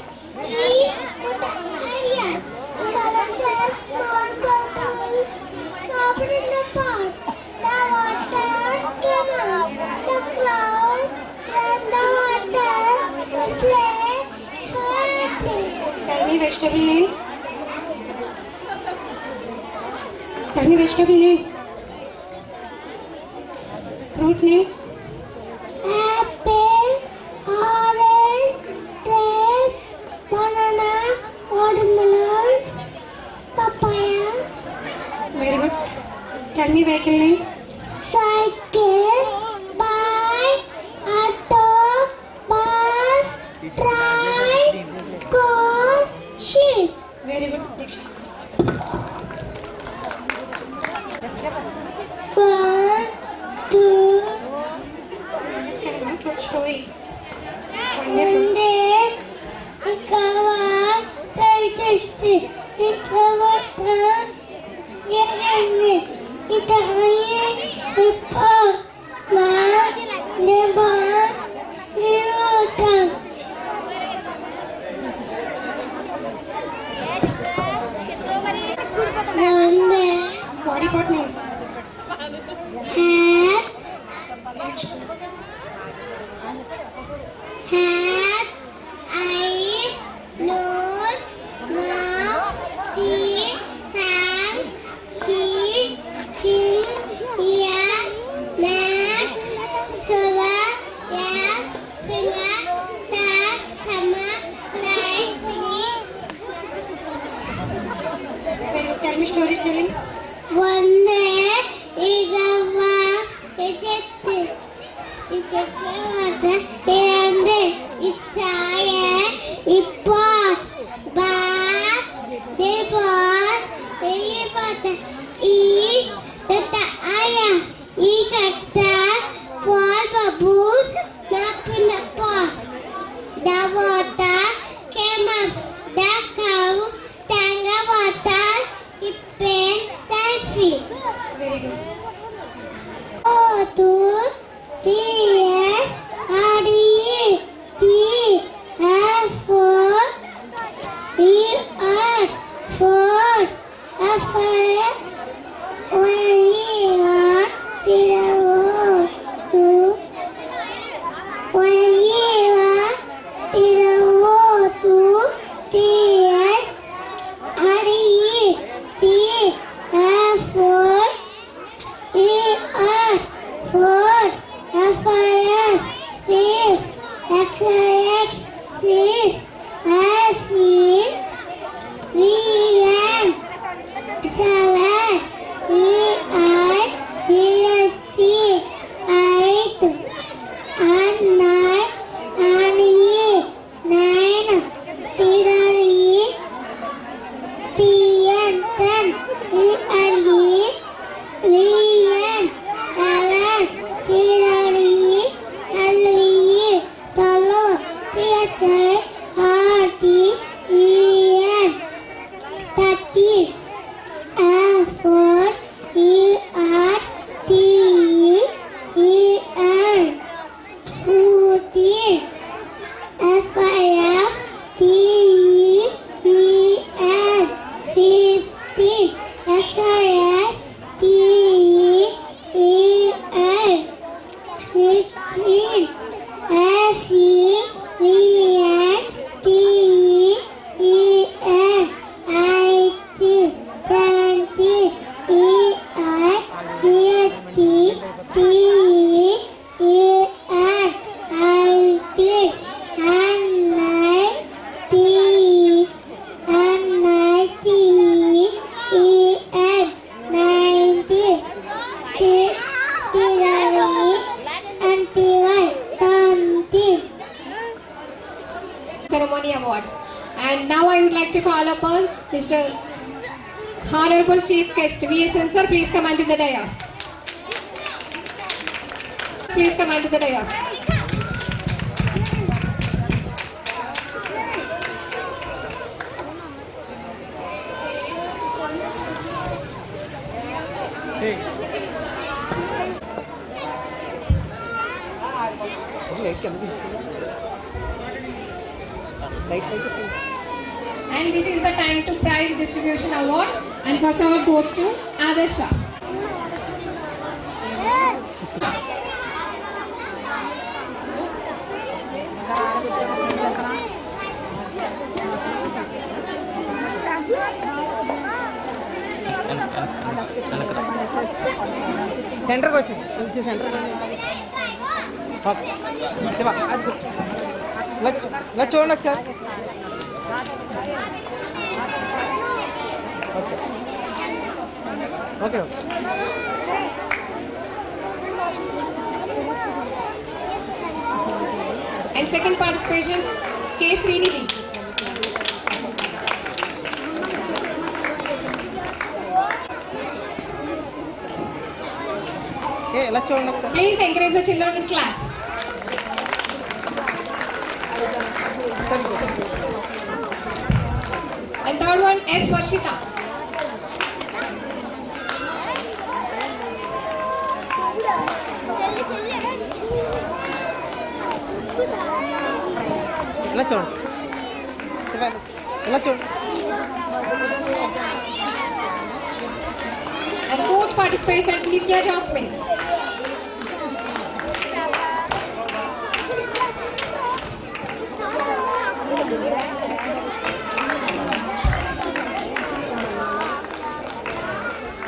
He put an idea. Collected small bubbles, dropped in the pot. The water came out. The cloud turned the water. Play happy. Tell me vegetable names. Tell me vegetable names. Fruit names. Apple, orange, grapes, banana, watermelon, papaya, Very good. Tell me vehicle names. cycle, bike, auto, bus, train, car, ship. Very good. Next. 1, 2. Story. One day, I covered very tasty. It covered the yellow. It hung a pot, but the bar, water. One day, Body part names. hat, eyes, nose, mouth, teeth, hand, cheek, chin, ear, neck, shoulder, ears, finger, thumb, stomach, legs, knee. Very good. Tell me storytelling. One day, we got a jet. It's a water and it's a pot, but the pot, the water eat the aya, eat the fall bubble, up in the pot. The water came up, the cow, tanga water, it pain, the feet. Very good. Oh, two, P-S, R-D-E, T-F-4, E-R, 4, F-I, 1-E-R, 6 S E V N 7 E I C S T 8 and 9 and E 9 T E T N 10 E and E V N 11 T E L V E 12 T H I R T E N 13 F 4 E R T E N 14 F I F T E N 15 S I S T E N 16 S E V N T E N 18 17 E I D T T E N 19 and 90 and 90 E N 90 T W and T Y 20. Ceremony awards. And now I would like to call upon Mr. Honorable Chief Guest VSN sir, please come onto the dais. Please come onto the dais. And this is the time to prize distribution award, and first award goes to Adarsh Shah. సెంటర్కి వచ్చి centre Shiva ఇలా చూడండి ఒకసారి. Okay okay And second participation, K. Srinidhi. ఇలా చూడండి ఒకసారి. Please encourage the children with claps. And third one, S. Varshita. ఇలా చూడండి శివ ఇలా చూడండి. And fourth participant, Nitya Jasmine.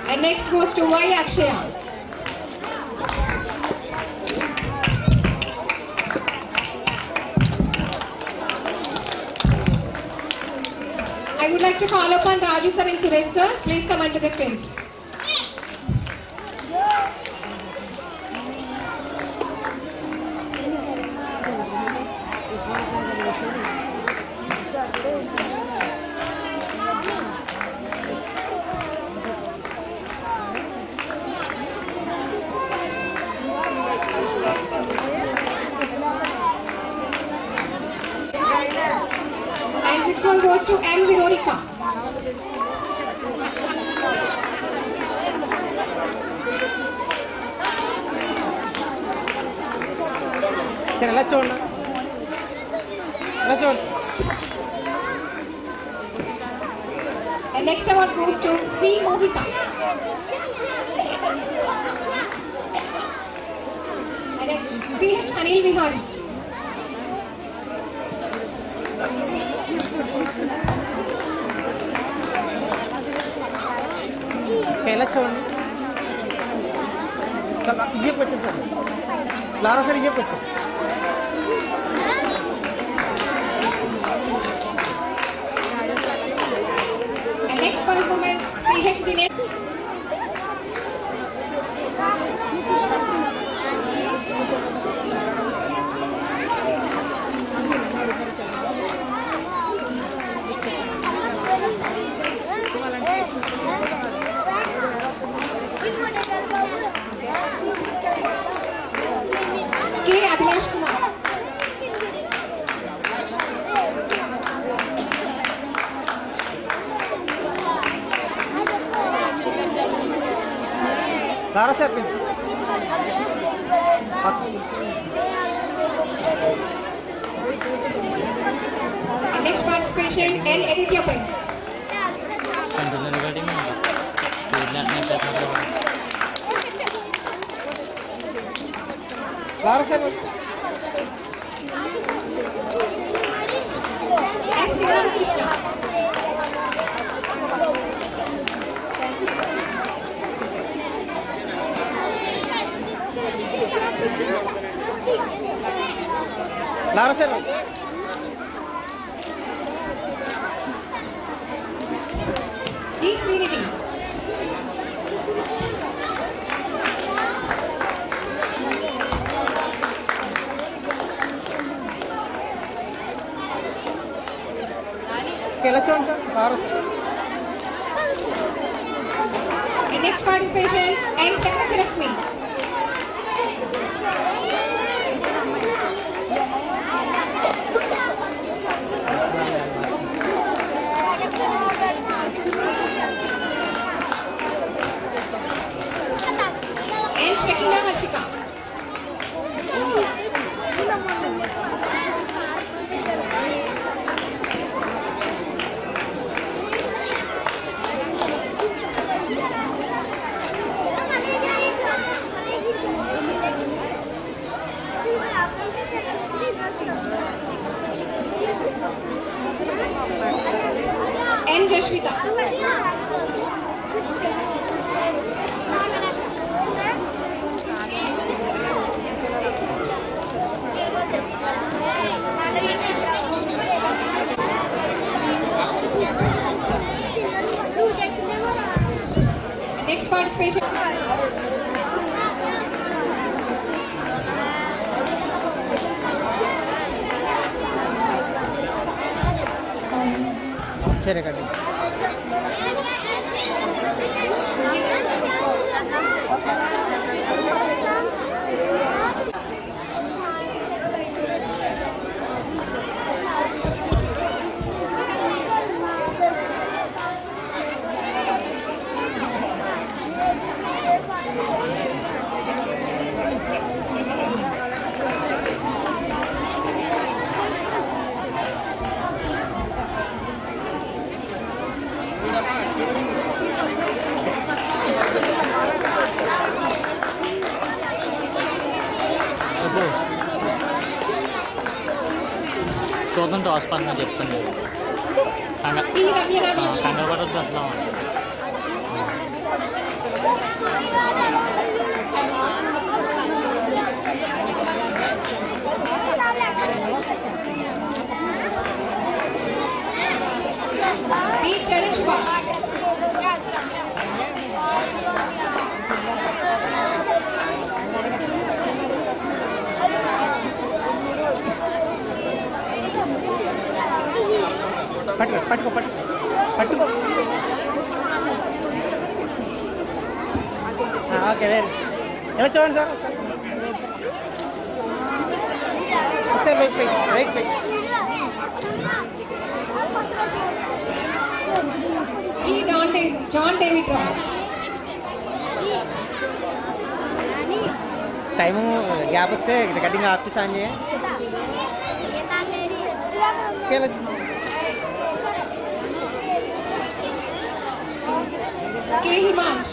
And next goes to Y. Akshaya. I would like to call upon Raju sir and Suresh sir. Please come onto the stage. And sixth one goes to M. Veronica. సరే ఇలా చూడండి ఇలా చూడండి. And next award goes to V. Mohita. And next C.H. Anil Vihari. ఇలా చూడండి. ఇది చెప్పొచ్చు sir లారా sir ఇది చెప్పొచ్చు. Next performance, CH Dinesh. K. Abhilash Kumar. Lara sir, please. Next participation, N. Aditya Prince. Lara sir. S. Sirama Krishna. Lara sir. G. Srinidhi. Okay, let's sir. Lara sir. Next participation, N. Chakrasmi. N. Shakina Hashika. N. Jashvita. Next participation. Chere kadi. చూద్దాం toss పని చెప్తాను P. Ramya Nagesh. కంగారు పడద్దు అట్లా B. Charan Subhash. పట్టుకో okay very ఎలా చూడండి sir ఒకసారి wait G. John David Ross. Time gap వస్తే కటింగ్ ఆఫీస్ ఆన్ చేయ K. Himansh.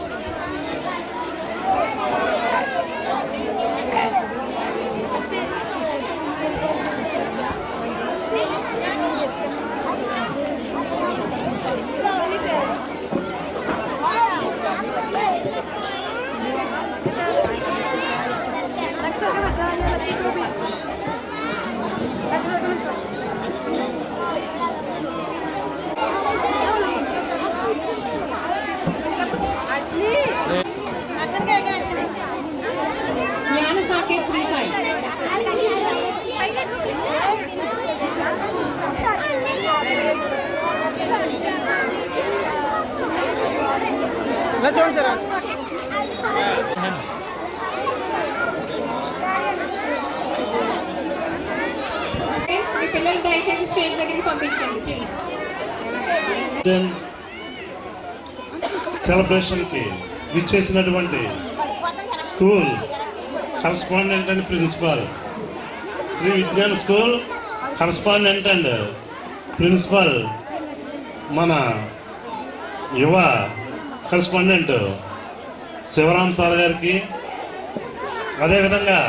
ఇలా చూడండి సార్. మీ పిల్లలు దయచేసి స్టేజ్ దగ్గరికి పంపించండి ప్లీజ్. సెలబ్రేషన్కి విచ్చేసినటువంటి school correspondent and principal, Sri Vignan school correspondent and principal మన యువ కరస్పాండెంట్ శివరామ్ సార్ గారికి, అదేవిధంగా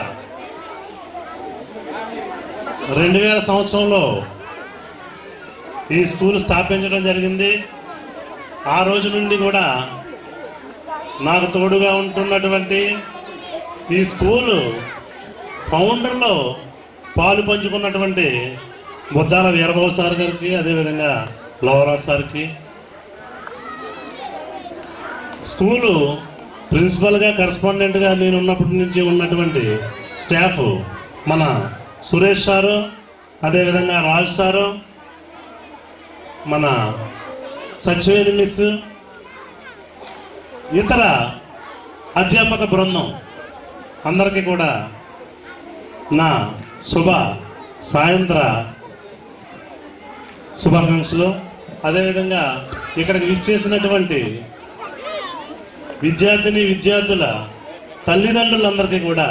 2000 సంవత్సరంలో ఈ స్కూల్ స్థాపించడం జరిగింది. ఆ రోజు నుండి కూడా నాకు తోడుగా ఉంటున్నటువంటి ఈ స్కూలు ఫౌండర్లో పాలు పంచుకున్నటువంటి బుద్దాల వీరబాబు సార్ గారికి, అదేవిధంగా లోవరాజ్ సార్కి, స్కూలు ప్రిన్సిపల్గా కరస్పాండెంట్గా నేను ఉన్నప్పటి నుంచి ఉన్నటువంటి స్టాఫ్ మన సురేష్ సారు, అదేవిధంగా రాజు సారు, మన సచివేని మిస్, ఇతర అధ్యాపక బృందం అందరికీ కూడా నా సాయంత్ర శుభాకాంక్షలు. అదేవిధంగా ఇక్కడికి విచ్చేసినటువంటి విద్యార్థుల తల్లిదండ్రులందరికీ కూడా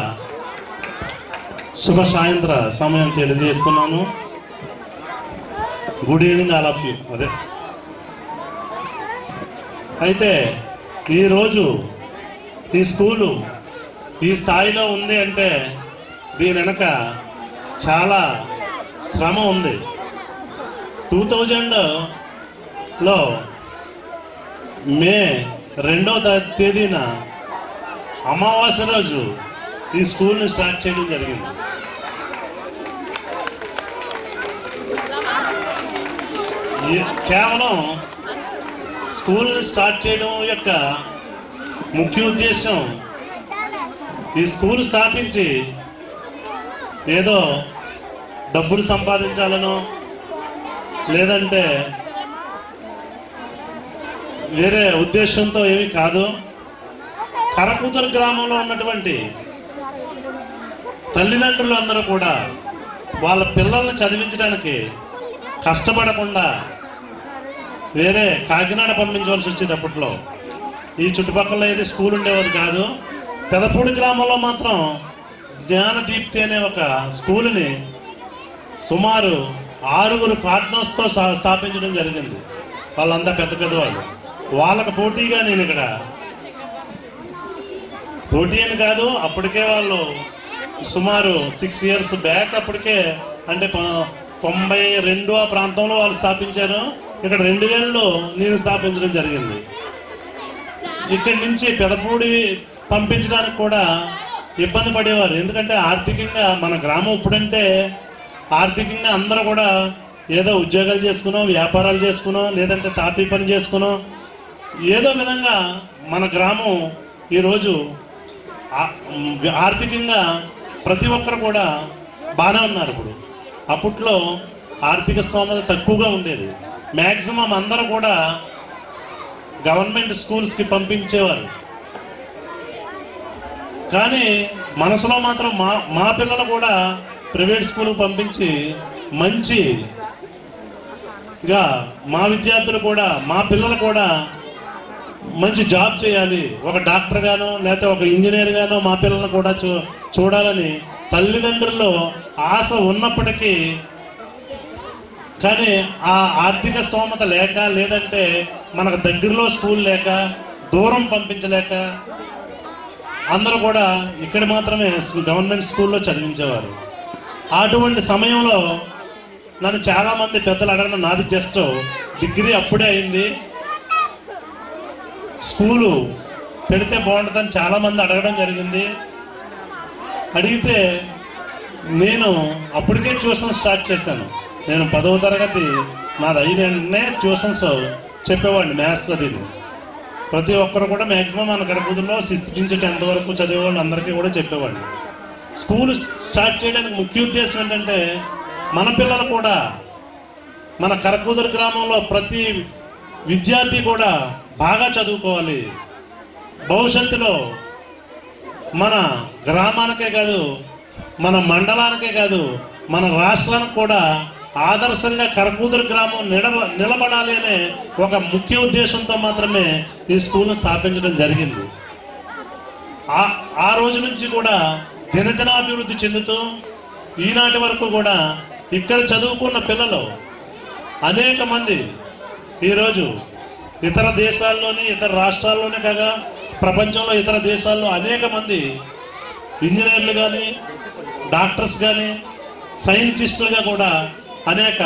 సాయంత్ర సమయం తెలియజేస్తున్నాను. Good evening all of you. అదే అయితే ఈరోజు ఈ స్కూలు ఈ స్థాయిలో ఉంది అంటే దీని వెనక చాలా శ్రమ ఉంది. 2000లో మే 2వ తేదీన అమావాస్య రోజు ఈ స్కూల్ని స్టార్ట్ చేయడం జరిగింది. కేవలం స్కూల్ని స్టార్ట్ చేయడం యొక్క ముఖ్య ఉద్దేశం ఈ స్కూల్ స్థాపించి ఏదో డబ్బులు సంపాదించాలనో లేదంటే వేరే ఉద్దేశంతో ఏమీ కాదు. కరకూతరు గ్రామంలో ఉన్నటువంటి తల్లిదండ్రులు అందరూ కూడా వాళ్ళ పిల్లల్ని చదివించడానికి కష్టపడకుండా వేరే కాకినాడ పంపించవలసి వచ్చేది. అప్పట్లో ఈ చుట్టుపక్కల ఏది స్కూల్ ఉండేవాది కాదు. పెదపూడి గ్రామంలో మాత్రం జ్ఞానదీప్తి అనే ఒక స్కూల్ని సుమారు 6 పార్ట్నర్స్తో స్థాపించడం జరిగింది. వాళ్ళంతా పెద్ద పెద్దవాళ్ళు. వాళ్ళకు పోటీగా నేను ఇక్కడ పోటీ అని కాదు, అప్పటికే వాళ్ళు సుమారు 6 years బ్యాక్ అప్పటికే అంటే 92 ఆ ప్రాంతంలో వాళ్ళు స్థాపించారు. ఇక్కడ 2000లో నేను స్థాపించడం జరిగింది. ఇక్కడి నుంచి పెదపూడి పంపించడానికి కూడా ఇబ్బంది పడేవారు. ఎందుకంటే ఆర్థికంగా మన గ్రామం ఇప్పుడంటే ఆర్థికంగా అందరూ కూడా ఏదో ఉద్యోగాలు చేసుకునో, వ్యాపారాలు చేసుకునో, లేదంటే తాపీ పని చేసుకునో ఏదో విధంగా మన గ్రామం ఈరోజు ఆర్థికంగా ప్రతి ఒక్కరు కూడా బాగానే ఉన్నారు. ఇప్పుడు అప్పట్లో ఆర్థిక స్తోమత తక్కువగా ఉండేది. మ్యాక్సిమం అందరూ కూడా గవర్నమెంట్ స్కూల్స్కి పంపించేవారు. కానీ మనసులో మాత్రం మా పిల్లలు కూడా ప్రైవేట్ స్కూల్కి పంపించి మంచిగా మా విద్యార్థులు కూడా మా పిల్లలు కూడా మంచి జాబ్ చేయాలి, ఒక డాక్టర్ గానో లేకపోతే ఒక ఇంజనీర్ గానో మా పిల్లలను కూడా చూడాలని తల్లిదండ్రుల్లో ఆశ ఉన్నప్పటికీ కానీ ఆ ఆర్థిక స్తోమత లేక, లేదంటే మనకు దగ్గరలో స్కూల్ లేక, దూరం పంపించలేక అందరూ కూడా ఇక్కడ మాత్రమే గవర్నమెంట్ స్కూల్లో చదివించేవారు. అటువంటి సమయంలో నన్ను చాలామంది పెద్దలు అడగడం, నాది జస్ట్ డిగ్రీ అప్పుడే అయింది, స్కూలు పెడితే బాగుంటుందని చాలామంది అడగడం జరిగింది. అడిగితే నేను అప్పటికే ట్యూషన్ స్టార్ట్ చేశాను. నేను 10వ తరగతి నాది అయిన వెంటనే ట్యూషన్స్ చెప్పేవాడిని. మ్యాథ్స్ అది ప్రతి ఒక్కరు కూడా మ్యాక్సిమం మన కరకూతుల్లో 6th నుంచి 10th వరకు చదివేవాళ్ళు అందరికీ కూడా చెప్పేవాడిని. స్కూల్ స్టార్ట్ చేయడానికి ముఖ్య ఉద్దేశం ఏంటంటే మన పిల్లలు కూడా మన కరకూతురు గ్రామంలో ప్రతి విద్యార్థి కూడా బాగా చదువుకోవాలి, భవిష్యత్తులో మన గ్రామానికే కాదు, మన మండలానికే కాదు, మన రాష్ట్రానికి కూడా ఆదర్శంగా కరకూదురు గ్రామం నిలబడాలి అనే ఒక ముఖ్య ఉద్దేశంతో మాత్రమే ఈ స్కూల్ను స్థాపించడం జరిగింది. ఆ రోజు నుంచి కూడా దినదినాభివృద్ధి చెందుతూ ఈనాటి వరకు కూడా ఇక్కడ చదువుకున్న పిల్లలు అనేక మంది ఈరోజు ఇతర దేశాల్లోని, ఇతర రాష్ట్రాల్లోనే కాగా ప్రపంచంలో ఇతర దేశాల్లో అనేక మంది ఇంజనీర్లు కానీ, డాక్టర్స్ కానీ, సైంటిస్టులుగా కూడా, అనేక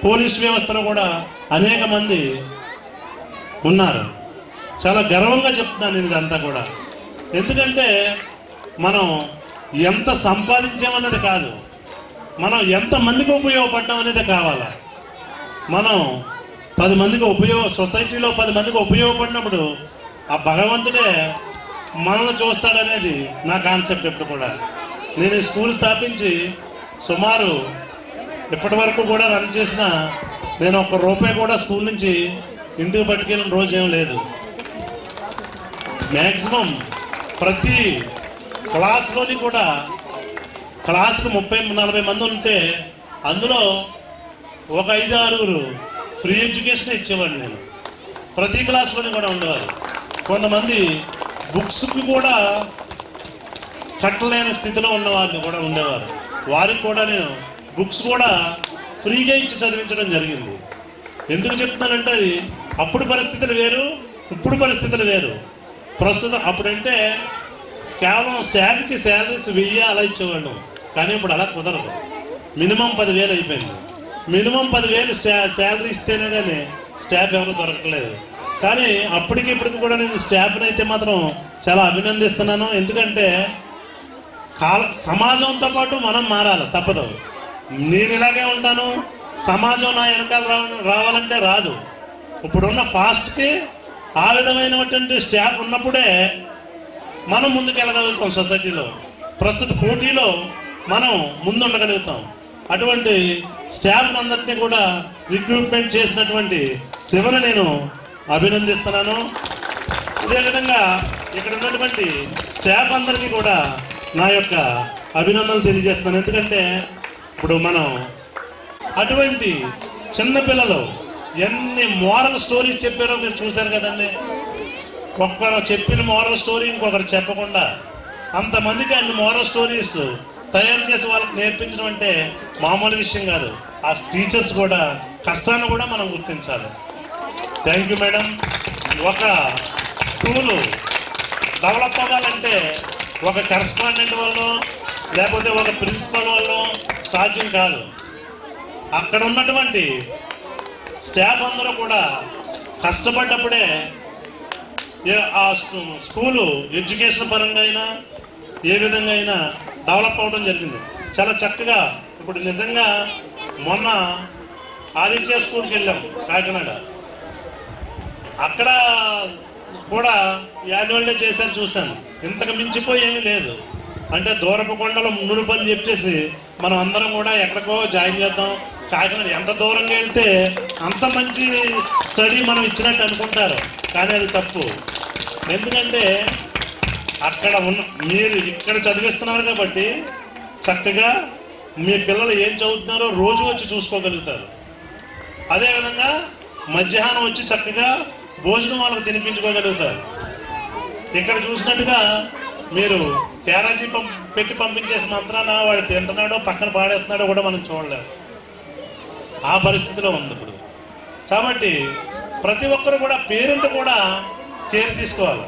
పోలీస్ వ్యవస్థలో కూడా అనేక మంది ఉన్నారు. చాలా గర్వంగా చెప్తున్నాను నేను ఇదంతా కూడా. ఎందుకంటే మనం ఎంత సంపాదించామన్నది కాదు, మనం ఎంతమందికి ఉపయోగపడ్డాం అనేది కావాలా. మనం 10 మందికి సొసైటీలో 10 మందికి ఉపయోగపడినప్పుడు ఆ భగవంతుడే మనల్ని చూస్తాడనేది నా కాన్సెప్ట్ ఎప్పుడు కూడా. నేను ఈ స్కూల్ స్థాపించి సుమారు ఇప్పటి వరకు కూడా రన్ చేసిన నేను ₹1 కూడా స్కూల్ నుంచి ఇంటికి పట్టుకెళ్ళిన రోజు ఏం లేదు. మ్యాక్సిమం ప్రతి క్లాస్లోని కూడా క్లాస్కి 30-40 మంది ఉంటే అందులో ఒక 5-6 ఫ్రీ ఎడ్యుకేషన్ ఇచ్చేవాడిని నేను. ప్రతి క్లాస్లోని కూడా ఉండేవారు. కొంతమంది బుక్స్కి కూడా కట్టలేని స్థితిలో ఉన్నవారిని కూడా ఉండేవారు. వారికి కూడా నేను బుక్స్ కూడా ఫ్రీగా ఇచ్చి చదివించడం జరిగింది. ఎందుకు చెప్తున్నానంటే అది అప్పుడు పరిస్థితులు వేరు, ఇప్పుడు పరిస్థితులు వేరు. ప్రస్తుతం అప్పుడంటే కేవలం స్టాఫ్కి శాలరీస్ 1000 అలా ఇచ్చేవాళ్ళు. కానీ ఇప్పుడు అలా కుదరదు. మినిమం 10,000 అయిపోయింది. మినిమం 10,000 శాలరీ ఇస్తేనే కానీ స్టాఫ్ ఎవరు దొరకలేదు. కానీ అప్పటికి ఇప్పటికి కూడా నేను స్టాఫ్ని అయితే మాత్రం చాలా అభినందిస్తున్నాను. ఎందుకంటే సమాజంతో పాటు మనం మారాలి, తప్పదు. నేను ఇలాగే ఉంటాను, సమాజం నా వెనకాల రావాలంటే రాదు. ఇప్పుడున్న ఫాస్ట్కి ఆ విధమైనటువంటి స్టాఫ్ ఉన్నప్పుడే మనం ముందుకెళ్ళగలుగుతాం. సొసైటీలో ప్రస్తుత పోటీలో మనం ముందుండగలుగుతాం. అటువంటి స్టాఫ్ అందరినీ కూడా రిక్రూట్మెంట్ చేసినటువంటి శివను నేను అభినందిస్తున్నాను. అదేవిధంగా ఇక్కడ ఉన్నటువంటి స్టాఫ్ అందరికీ కూడా నా యొక్క అభినందనలు తెలియజేస్తున్నాను. ఎందుకంటే ఇప్పుడు మనం అటువంటి చిన్నపిల్లలు ఎన్ని మోరల్ స్టోరీస్ చెప్పారో మీరు చూశారు కదండి. ఒక్కరు చెప్పిన మోరల్ స్టోరీ ఇంకొకరు చెప్పకుండా అంతమందికి అన్ని మోరల్ స్టోరీస్ తయారు చేసి వాళ్ళకి నేర్పించడం అంటే మామూలు విషయం కాదు. ఆ టీచర్స్ కూడా కష్టాన్ని కూడా మనం గుర్తించాలి. Thank you madam. ఒక స్కూలు డెవలప్ అవ్వాలంటే ఒక కరెస్పాండెంట్ వల్ల లేకపోతే ఒక ప్రిన్సిపల్ వల్ల సాధ్యం కాదు. అక్కడ ఉన్నటువంటి స్టాఫ్ అందరూ కూడా కష్టపడ్డప్పుడే ఆ స్కూలు ఎడ్యుకేషన్ పరంగా అయినా ఏ విధంగా అయినా డెవలప్ అవ్వడం జరిగింది. చాలా చక్కగా ఇప్పుడు నిజంగా మొన్న ఆదిత్య స్కూల్కి వెళ్ళాం కాకినాడ. అక్కడ కూడా యాన్యువల్ డే చేశారు, చూశాను. ఇంతకు మించిపోయి ఏమీ లేదు. అంటే దూరపు కొండలు మునుపని చెప్పేసి మనం అందరం కూడా ఎక్కడికో జాయిన్ చేద్దాం. కాకినాడ ఎంత దూరంగా వెళ్తే అంత మంచి స్టడీ మనం ఇచ్చినట్టు అనుకుంటారు, కానీ అది తప్పు. ఎందుకంటే అక్కడ మీరు ఇక్కడ చదివిస్తున్నారు కాబట్టి చక్కగా మీ పిల్లలు ఏం చదువుతున్నారో రోజు వచ్చి చూసుకోగలుగుతారు. అదేవిధంగా మధ్యాహ్నం వచ్చి చక్కగా భోజనం వాళ్ళకి తినిపించుకోగలుగుతారు. ఇక్కడ చూసినట్టుగా మీరు క్యారేజీ పెట్టి పంపించేసి మాత్రాన వాడు తింటున్నాడో పక్కన పాడేస్తున్నాడో కూడా మనం చూడలేము. ఆ పరిస్థితిలో ఉంది ఇప్పుడు. కాబట్టి ప్రతి ఒక్కరు కూడా పేరెంట్ కూడా కేర్ తీసుకోవాలి.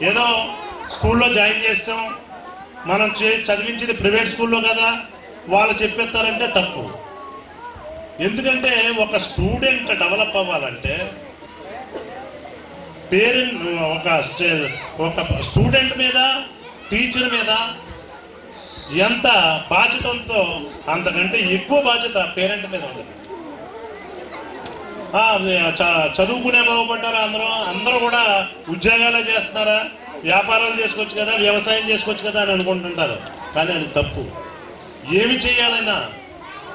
ఏదో స్కూల్లో జాయిన్ చేస్తాం, మనం చదివించేది ప్రైవేట్ స్కూల్లో కదా వాళ్ళు చెప్పేస్తారంటే తప్పు. ఎందుకంటే ఒక స్టూడెంట్ డెవలప్ అవ్వాలంటే పేరెంట్ ఒక స్టూడెంట్ మీద టీచర్ మీద ఎంత బాధ్యత ఉందో అంతకంటే ఎక్కువ బాధ్యత పేరెంట్ మీద ఉంటుంది. చదువుకునే బాగుపడ్డారా అందరూ కూడా ఉద్యోగాలే చేస్తున్నారా, వ్యాపారాలు చేసుకోవచ్చు కదా, వ్యవసాయం చేసుకోవచ్చు కదా అని అనుకుంటుంటారు. కానీ అది తప్పు. ఏమి చేయాలన్నా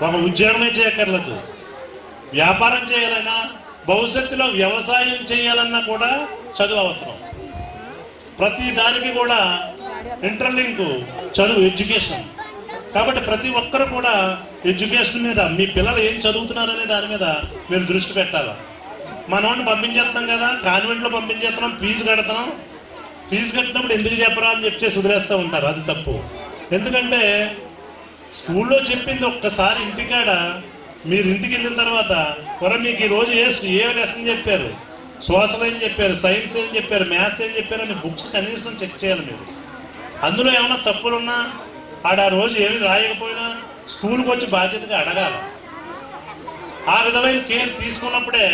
ఒక ఉద్యోగమే చేయక్కర్లేదు, వ్యాపారం చేయాలన్నా భవిష్యత్తులో వ్యవసాయం చేయాలన్నా కూడా చదువు అవసరం. ప్రతి దానికి కూడా ఇంటర్లింక్ చదువు, ఎడ్యుకేషన్. కాబట్టి ప్రతి ఒక్కరు కూడా ఎడ్యుకేషన్ మీద, మీ పిల్లలు ఏం చదువుతున్నారనే దాని మీద మీరు దృష్టి పెట్టాలి. మనోడిని పంపించేస్తాం కదా, కాన్వెంట్లో పంపించేస్తున్నాం, ఫీజు కడతాం, ఫీజు కట్టినప్పుడు ఎందుకు చెప్పరా అని చెప్పేసి వదిలేస్తూ ఉంటారు. అది తప్పు. ఎందుకంటే స్కూల్లో చెప్పింది ఒక్కసారి ఇంటికాడ మీరు ఇంటికి వెళ్ళిన తర్వాత మీకు ఈరోజు ఏ లెసన్ చెప్పారు, సోషల్ ఏం చెప్పారు, సైన్స్ ఏం చెప్పారు, మ్యాథ్స్ ఏం చెప్పారు అని బుక్స్ కనీసం చెక్ చేయాలి మీరు. అందులో ఏమైనా తప్పులున్నా ఆ రోజు ఏమి రాయకపోయినా స్కూల్కి వచ్చి బాధ్యతగా అడగాలి. ఆ విధమైన కేర్ తీసుకున్నప్పుడే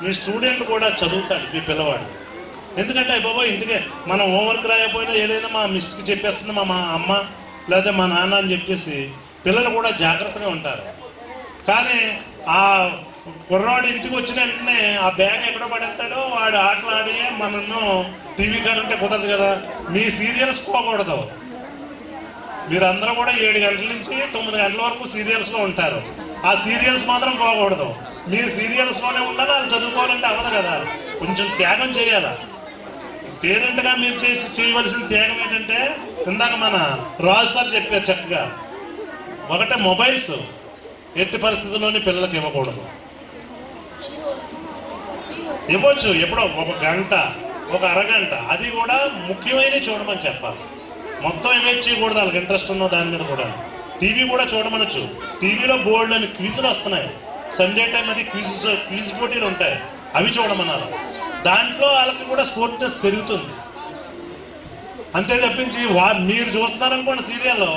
మీ స్టూడెంట్ కూడా చదువుతాడు, మీ పిల్లవాడు. ఎందుకంటే బాబా ఇంటికే మనం హోంవర్క్ రాయకపోయినా ఏదైనా మా మిస్కి చెప్పేస్తుంది మా అమ్మ లేదా మా నాన్న అని చెప్పేసి పిల్లలు కూడా జాగ్రత్తగా ఉంటారు. కానీ ఆ కుర్రవాడు ఇంటికి వచ్చిన వెంటనే ఆ బ్యాగ్ ఎక్కడ పడేస్తాడో వాడు ఆటలాడి మనను టీవీ కాడ ఉంటే కుదరదు కదా. మీ సీరియల్స్ పోకూడదు. మీరందరూ కూడా 7 గంటల నుంచి 9 గంటల వరకు సీరియల్స్లో ఉంటారు. ఆ సీరియల్స్ మాత్రం పోకూడదు. మీరు సీరియల్స్లోనే ఉండాలి. వాళ్ళు చదువుకోవాలంటే అవ్వదు కదా, కొంచెం త్యాగం చేయాలి. పేరెంట్గా మీరు చేయవలసిన త్యాగం ఏంటంటే ఇందాక మన రాజు సార్ చెప్పారు చక్కగా, ఒకటే మొబైల్స్ ఎట్టి పరిస్థితుల్లోని పిల్లలకి ఇవ్వకూడదు. ఇవ్వచ్చు ఎప్పుడో 1 గంట, 1 అరగంట, అది కూడా ముఖ్యమైనవి చూడమని చెప్పాలి. మొత్తం ఇమేజ్ చేయకూడదు. వాళ్ళకి ఇంట్రెస్ట్ ఉన్న దాని మీద కూడా. టీవీ కూడా చూడమనొచ్చు. టీవీలో బోల్డ్ అని క్విజులు వస్తున్నాయి. సండే టైం అది క్విజ్ పోటీలు ఉంటాయి, అవి చూడమన్నారు. దాంట్లో వాళ్ళకి కూడా స్పోర్ట్నెస్ పెరుగుతుంది. అంతే తప్పించి మీరు చూస్తున్నారనుకోండి సీరియల్,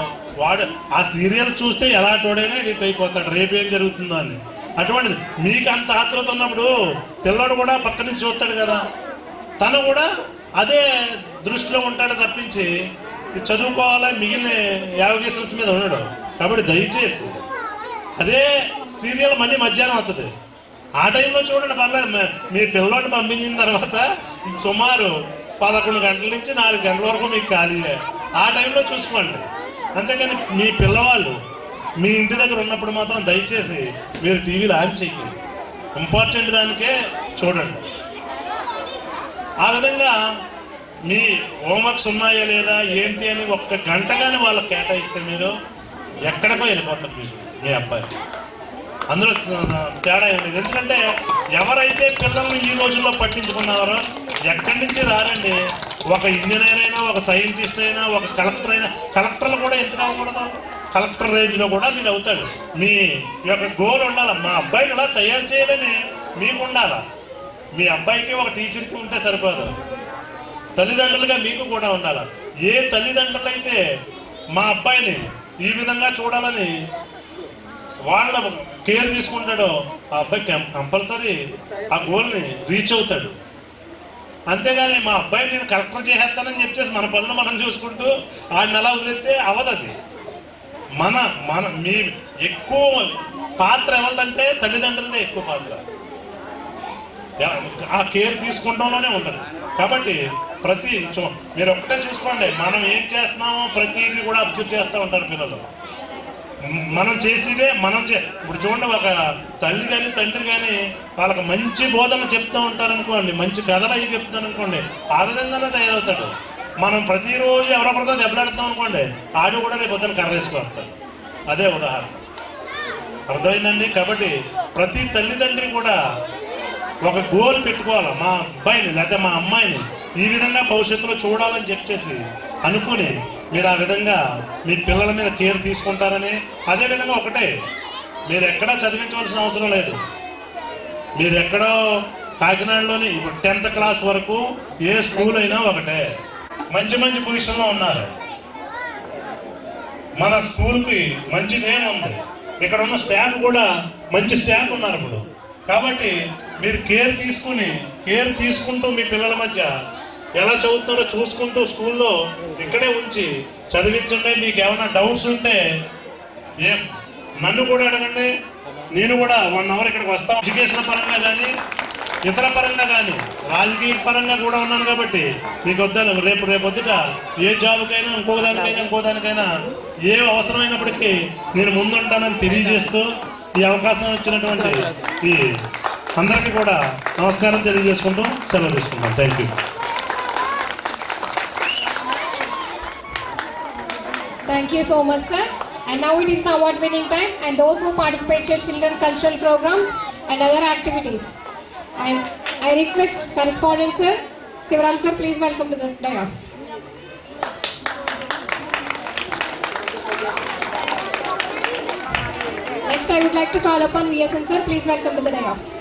వాడు ఆ సీరియల్ చూస్తే ఎలా తోడైనా ఎడిట్ అయిపోతాడు, రేపు ఏం జరుగుతుందో అని. అటువంటిది మీకు అంత ఆత్రుత ఉన్నప్పుడు పిల్లడు కూడా పక్క నుంచి చూస్తాడు కదా, తను కూడా అదే దృష్టిలో ఉంటాడు తప్పించి చదువుకోవాలా మిగిలిన యావిగేషన్స్ మీద ఉన్నాడు. కాబట్టి దయచేసి అదే సీరియల్ మళ్ళీ మధ్యాహ్నం అవుతుంది, ఆ టైంలో చూడండి పర్లేదు. మీ పిల్లోడిని పంపించిన తర్వాత సుమారు 11 గంటల నుంచి 4 గంటల వరకు మీకు ఖాళీయే. ఆ టైంలో చూసుకోండి. అంతేకాని మీ పిల్లవాళ్ళు మీ ఇంటి దగ్గర ఉన్నప్పుడు మాత్రం దయచేసి మీరు టీవీలో ఆన్ చేయండి. ఇంపార్టెంట్ దానికే చూడండి. ఆ విధంగా మీ హోంవర్క్స్ ఉన్నాయా లేదా ఏంటి అని 1 గంట కానీ వాళ్ళకి కేటాయిస్తే మీరు ఎక్కడికో వెళ్ళిపోతారు మీ అబ్బాయి. అందులో తేడా ఏం లేదు. ఎందుకంటే ఎవరైతే పిల్లల్ని ఈ రోజుల్లో పట్టించుకున్నారో ఎక్కడి నుంచి రారండి. ఒక ఇంజనీర్ అయినా, ఒక సైంటిస్ట్ అయినా, ఒక కలెక్టర్ అయినా, కలెక్టర్లు కూడా ఎందుకు అవ్వకూడదు? కలెక్టర్ రేంజ్లో కూడా మీరు అవుతాడు. మీ యొక్క గోల్ ఉండాలి. మా అబ్బాయిని ఇలా తయారు చేయాలని మీకు ఉండాలి. మీ అబ్బాయికి ఒక టీచర్కి ఉంటే సరిపోదు, తల్లిదండ్రులుగా మీకు కూడా ఉండాలి. ఏ తల్లిదండ్రులు అయితే మా అబ్బాయిని ఈ విధంగా చూడాలని వాళ్ళ కేర్ తీసుకుంటాడో ఆ అబ్బాయి కంపల్సరీ ఆ గోల్ని రీచ్ అవుతాడు. అంతేగాని మా అబ్బాయిని నేను కలెక్టర్ చేసేస్తానని చెప్పేసి మన పనులు మనం చూసుకుంటూ ఆడిని అలా వదిలేస్తే అవదది. మీ ఎక్కువ పాత్ర ఎవరిదంటే తల్లిదండ్రులదే ఎక్కువ పాత్ర. ఆ కేర్ తీసుకుంటంలోనే ఉంటుంది. కాబట్టి మీరు ఒక్కటే చూసుకోండి, మనం ఏం చేస్తున్నామో ప్రతిదీ కూడా అబ్జర్వ్ చేస్తూ ఉంటారు పిల్లలు. మనం చేసేదే ఇప్పుడు చూడండి, ఒక తల్లి కానీ తండ్రి కానీ వాళ్ళకి మంచి బోధన చెప్తూ ఉంటారనుకోండి, మంచి కథలు అవి చెప్తాను అనుకోండి, ఆ విధంగానే తయారవుతాడు. మనం ప్రతిరోజు ఎవరొకరితో దెబ్బలాడుతాం అనుకోండి, ఆడు కూడా రేపు పొద్దున కర్ర వేసుకొస్తాడు. అదే ఉదాహరణ. అర్థమైందండి? కాబట్టి ప్రతి తల్లిదండ్రి కూడా ఒక గోల్ పెట్టుకోవాలి. మా అబ్బాయిని లేదా మా అమ్మాయిని ఈ విధంగా భవిష్యత్తులో చూడాలని చెప్పేసి అనుకుని మీరు ఆ విధంగా మీ పిల్లల మీద కేర్ తీసుకుంటారని. అదేవిధంగా ఒకటే, మీరు ఎక్కడా చదివించవలసిన అవసరం లేదు. మీరు ఎక్కడో కాకినాడలోని 10th క్లాస్ వరకు ఏ స్కూల్ అయినా ఒకటే. మంచి మంచి పొజిషన్లో ఉన్నారు. మన స్కూల్కి మంచి నేమ్ ఉంది. ఇక్కడ ఉన్న స్టాఫ్ కూడా మంచి స్టాఫ్ ఉన్నారు ఇప్పుడు. కాబట్టి మీరు కేర్ తీసుకుంటూ మీ పిల్లల మధ్య ఎలా చదువుతున్నారో చూసుకుంటూ స్కూల్లో ఇక్కడే ఉంచి చదివించండి. మీకు ఏమైనా డౌట్స్ ఉంటే నన్ను కూడా అడగండి. నేను కూడా 1 అవర్ ఇక్కడికి వస్తాను. ఎడ్యుకేషన్ పరంగా కానీ ఇతర పరంగా కానీ రాజకీయ పరంగా కూడా ఉన్నాను. కాబట్టి మీకు వద్దాను రేపు పొద్దుట ఏ జాబ్కైనా ఇంకో దానికైనా ఏ అవసరమైనప్పటికీ నేను ముందుంటానని తెలియజేస్తూ ఈ అవకాశం ఇచ్చినటువంటి ఈ అందరికీ కూడా నమస్కారం తెలియజేసుకుంటూ సెలవు తీసుకుంటాను. Thank you. Thank you so much, sir. And now it is the award winning time, and those who participate in children cultural programs and other activities. And I request correspondent sir, Sivaram sir, please welcome to the dais. Next, I would like to call upon VSN sir, please welcome to the dais.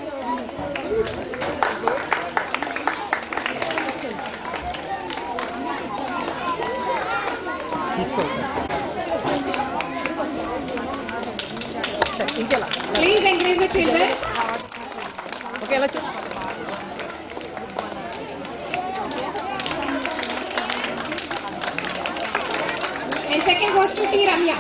ఇంకెలా Please encourage the children. Okay ఎలా And second goes to T. Ramya.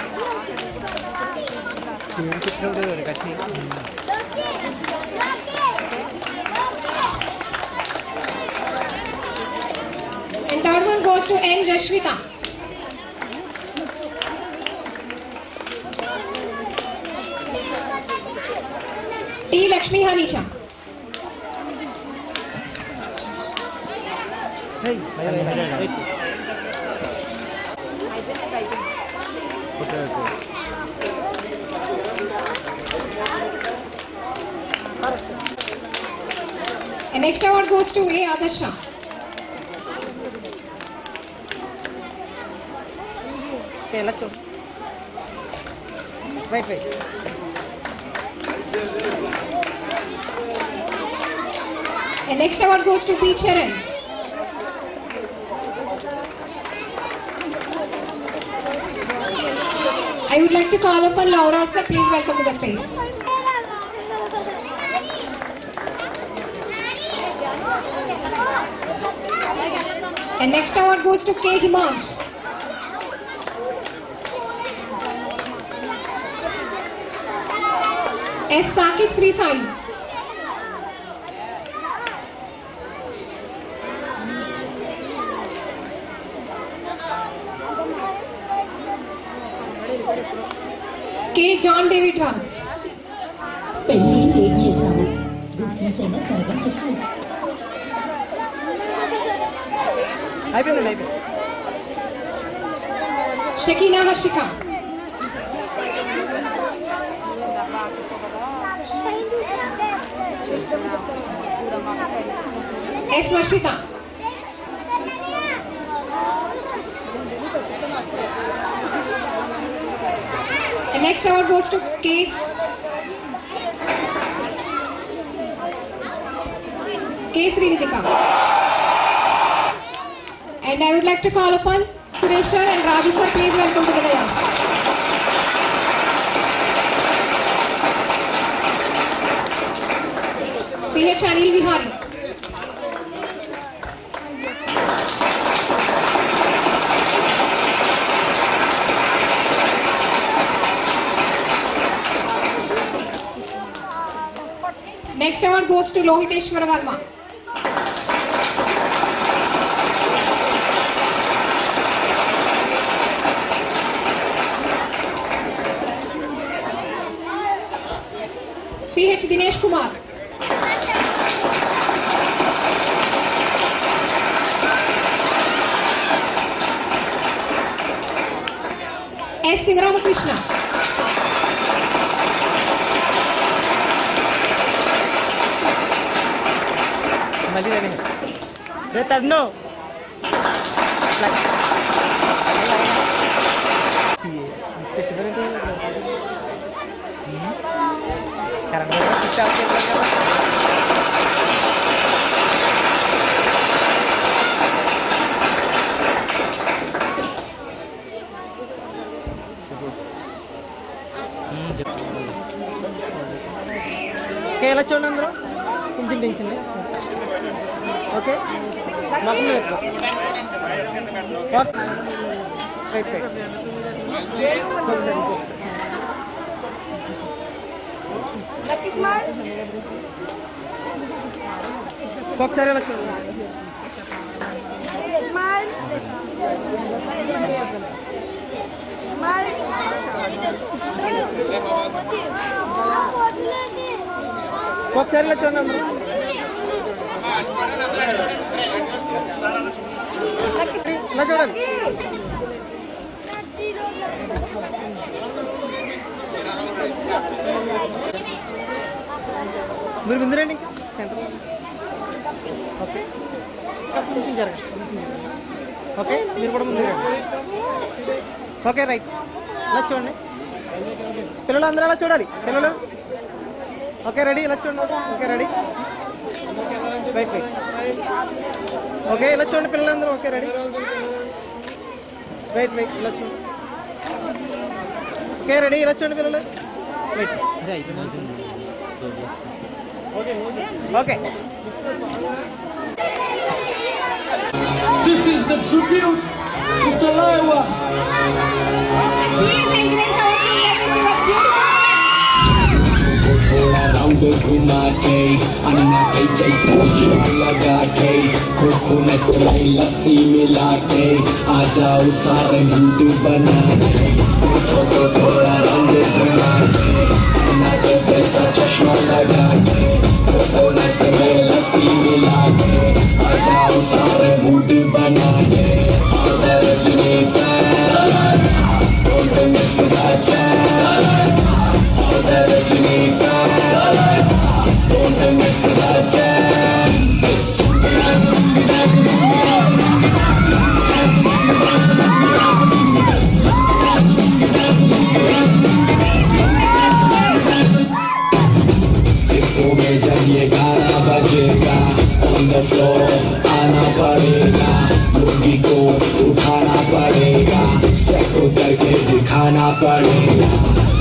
And third one goes to N. Jashvika. T. Lakshmi Hanisha. And next award goes to A. Adarsha. Okay ఎలా చూడు right right And next award goes to P. Charan. I would like to call upon Laura sir, please welcome to the stage. And next award goes to K. Himansh. S. Sakit Sri Sai. K. John David Ross. పెళ్ళి late చేశాము good news అయినా త్వరగా చెప్పు. అయిపోయిందండి అయిపోయింది Shakina Harshika. S. Varshita. And next award goes to K. Srinidika. And I would like to call upon Suresh sir and Raju sir, please welcome to the dais. C.H. Anil Vihari. Next award goes to Lohiteshwara Verma. C.H. Dinesh Kumar. S. Sivaramakrishna. మళ్ళీ రే తన్ను పెట్టుబడి correct ఎలా చూడండి అందరూ కొంచెం దించండి okay మొత్తం right right ఒకసారి ఎలా చూడండి ఒకసారి ఇలా చూడండి అందరూ ఇలా చూడండి మీరు ముందు రండి సెంటర్. ఓకే కొంచెం జరగండి. ఓకే మీరు కూడా ముందు రండి. Okay right. ఇలా చూడండి పిల్లలు, అందరూ అలా చూడాలి పిల్లలు. ఓకే రెడీ, ఇలా చూడండి. Okay ready, right right. Okay ఇలా చూడండి పిల్లలందరూ. Okay ready, right right. ఇలా చూడండి. ఓకే రెడీ, ఇలా చూడండి పిల్లలు. Right. Okay. This is the tribute to Talaiwa. Please encourage our children with your beautiful claps. थोड़ा राउंड घुमा के अन्ना के जैसा चुना लगा के कोकोनट में लस्सी मिला के आ जाओ सारे मूड बना के मुझको थोड़ा राउंड घुमा के अन्ना के जैसा चश्मा लगा के कोकोनट में लस्सी मिला के आ जाओ सारे मूड बना के Rajni fan don't miss that chance. Rajini fan, don't miss that chance. Disco में जब ये गाना बजेगा, on the floor आना पड़ेगा, मुर्गी को उठाना पड़ेगा, चेक करके दिखाना पड़ेगा.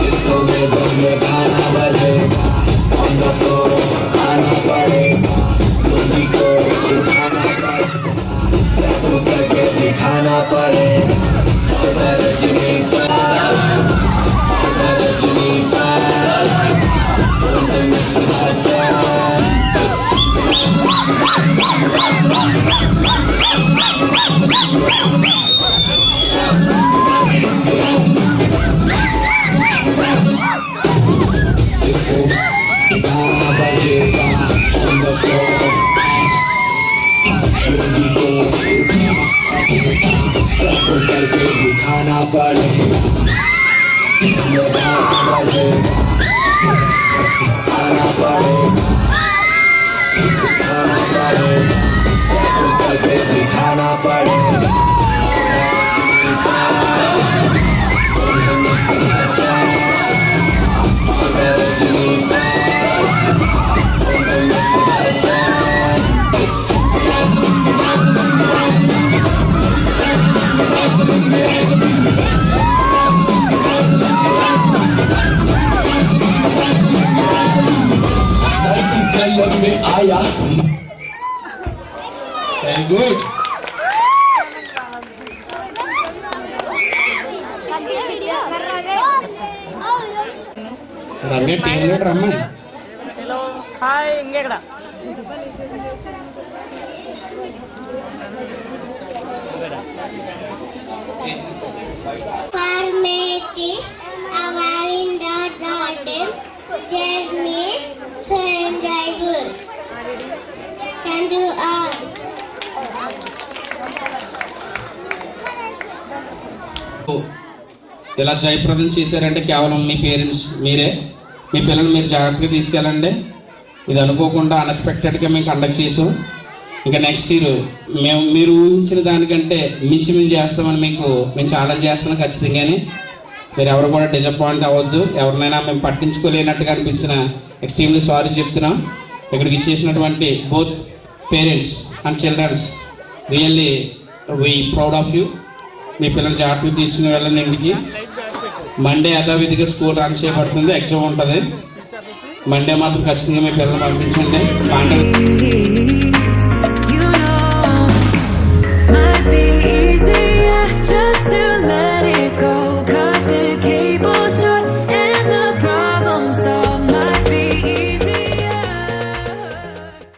Disco में जब ये गाना बजेगा, on the floor आना पड़ेगा, मुर्गी को उठाना पड़ेगा, चेक करके दिखाना पड़ेगा. Rajni fan, Rajni fan, don't miss that chance. गाना बजेगा on the floor, मुर्गी को सबको करके दिखाना पड़ेगा. गाना बजेगा, आना पड़ेगा, दिखाना पड़ेगा, सबको करके दिखाना पड़ेगा. कलर में आया very good. Ramya team leader అమ్మాయి. హాయ్ ఇంకెక్కడ Farmati, Avarinda Garden, save me, so enjoy good. Thank you all. ఇలా జయప్రదం చేశారంటే కేవలం మీ పేరెంట్స్ మీరే. మీ పిల్లల్ని మీరు జాగ్రత్తగా తీసుకెళ్ళండి. ఇది అనుకోకుండా అన్ఎక్స్పెక్టెడ్గా మేము కండక్ట్ చేసాం. ఇంకా నెక్స్ట్ ఇయర్ మేము మీరు ఊహించిన దానికంటే మించి మేము చేస్తామని మేము ఛాలెంజ్ చేస్తున్నాం ఖచ్చితంగానే. మీరు ఎవరు కూడా డిసప్పాయింట్ అవ్వద్దు. ఎవరినైనా మేము పట్టించుకోలేనట్టుగా అనిపించిన ఎక్స్ట్రీమ్లీ సారీ చెప్తున్నాం. ఇక్కడికి ఇచ్చేసినటువంటి both parents and childrens really we proud of you. మీ పిల్లలు జాగ్రత్తగా తీసుకుని వెళ్ళండి ఇంటికి. మండే యథావిధిగా స్కూల్ రన్ చేయబడుతుంది. ఎగ్జామ్ ఉంటుంది. మండే మాత్రం ఖచ్చితంగా మీ పిల్లలు పంపించండి.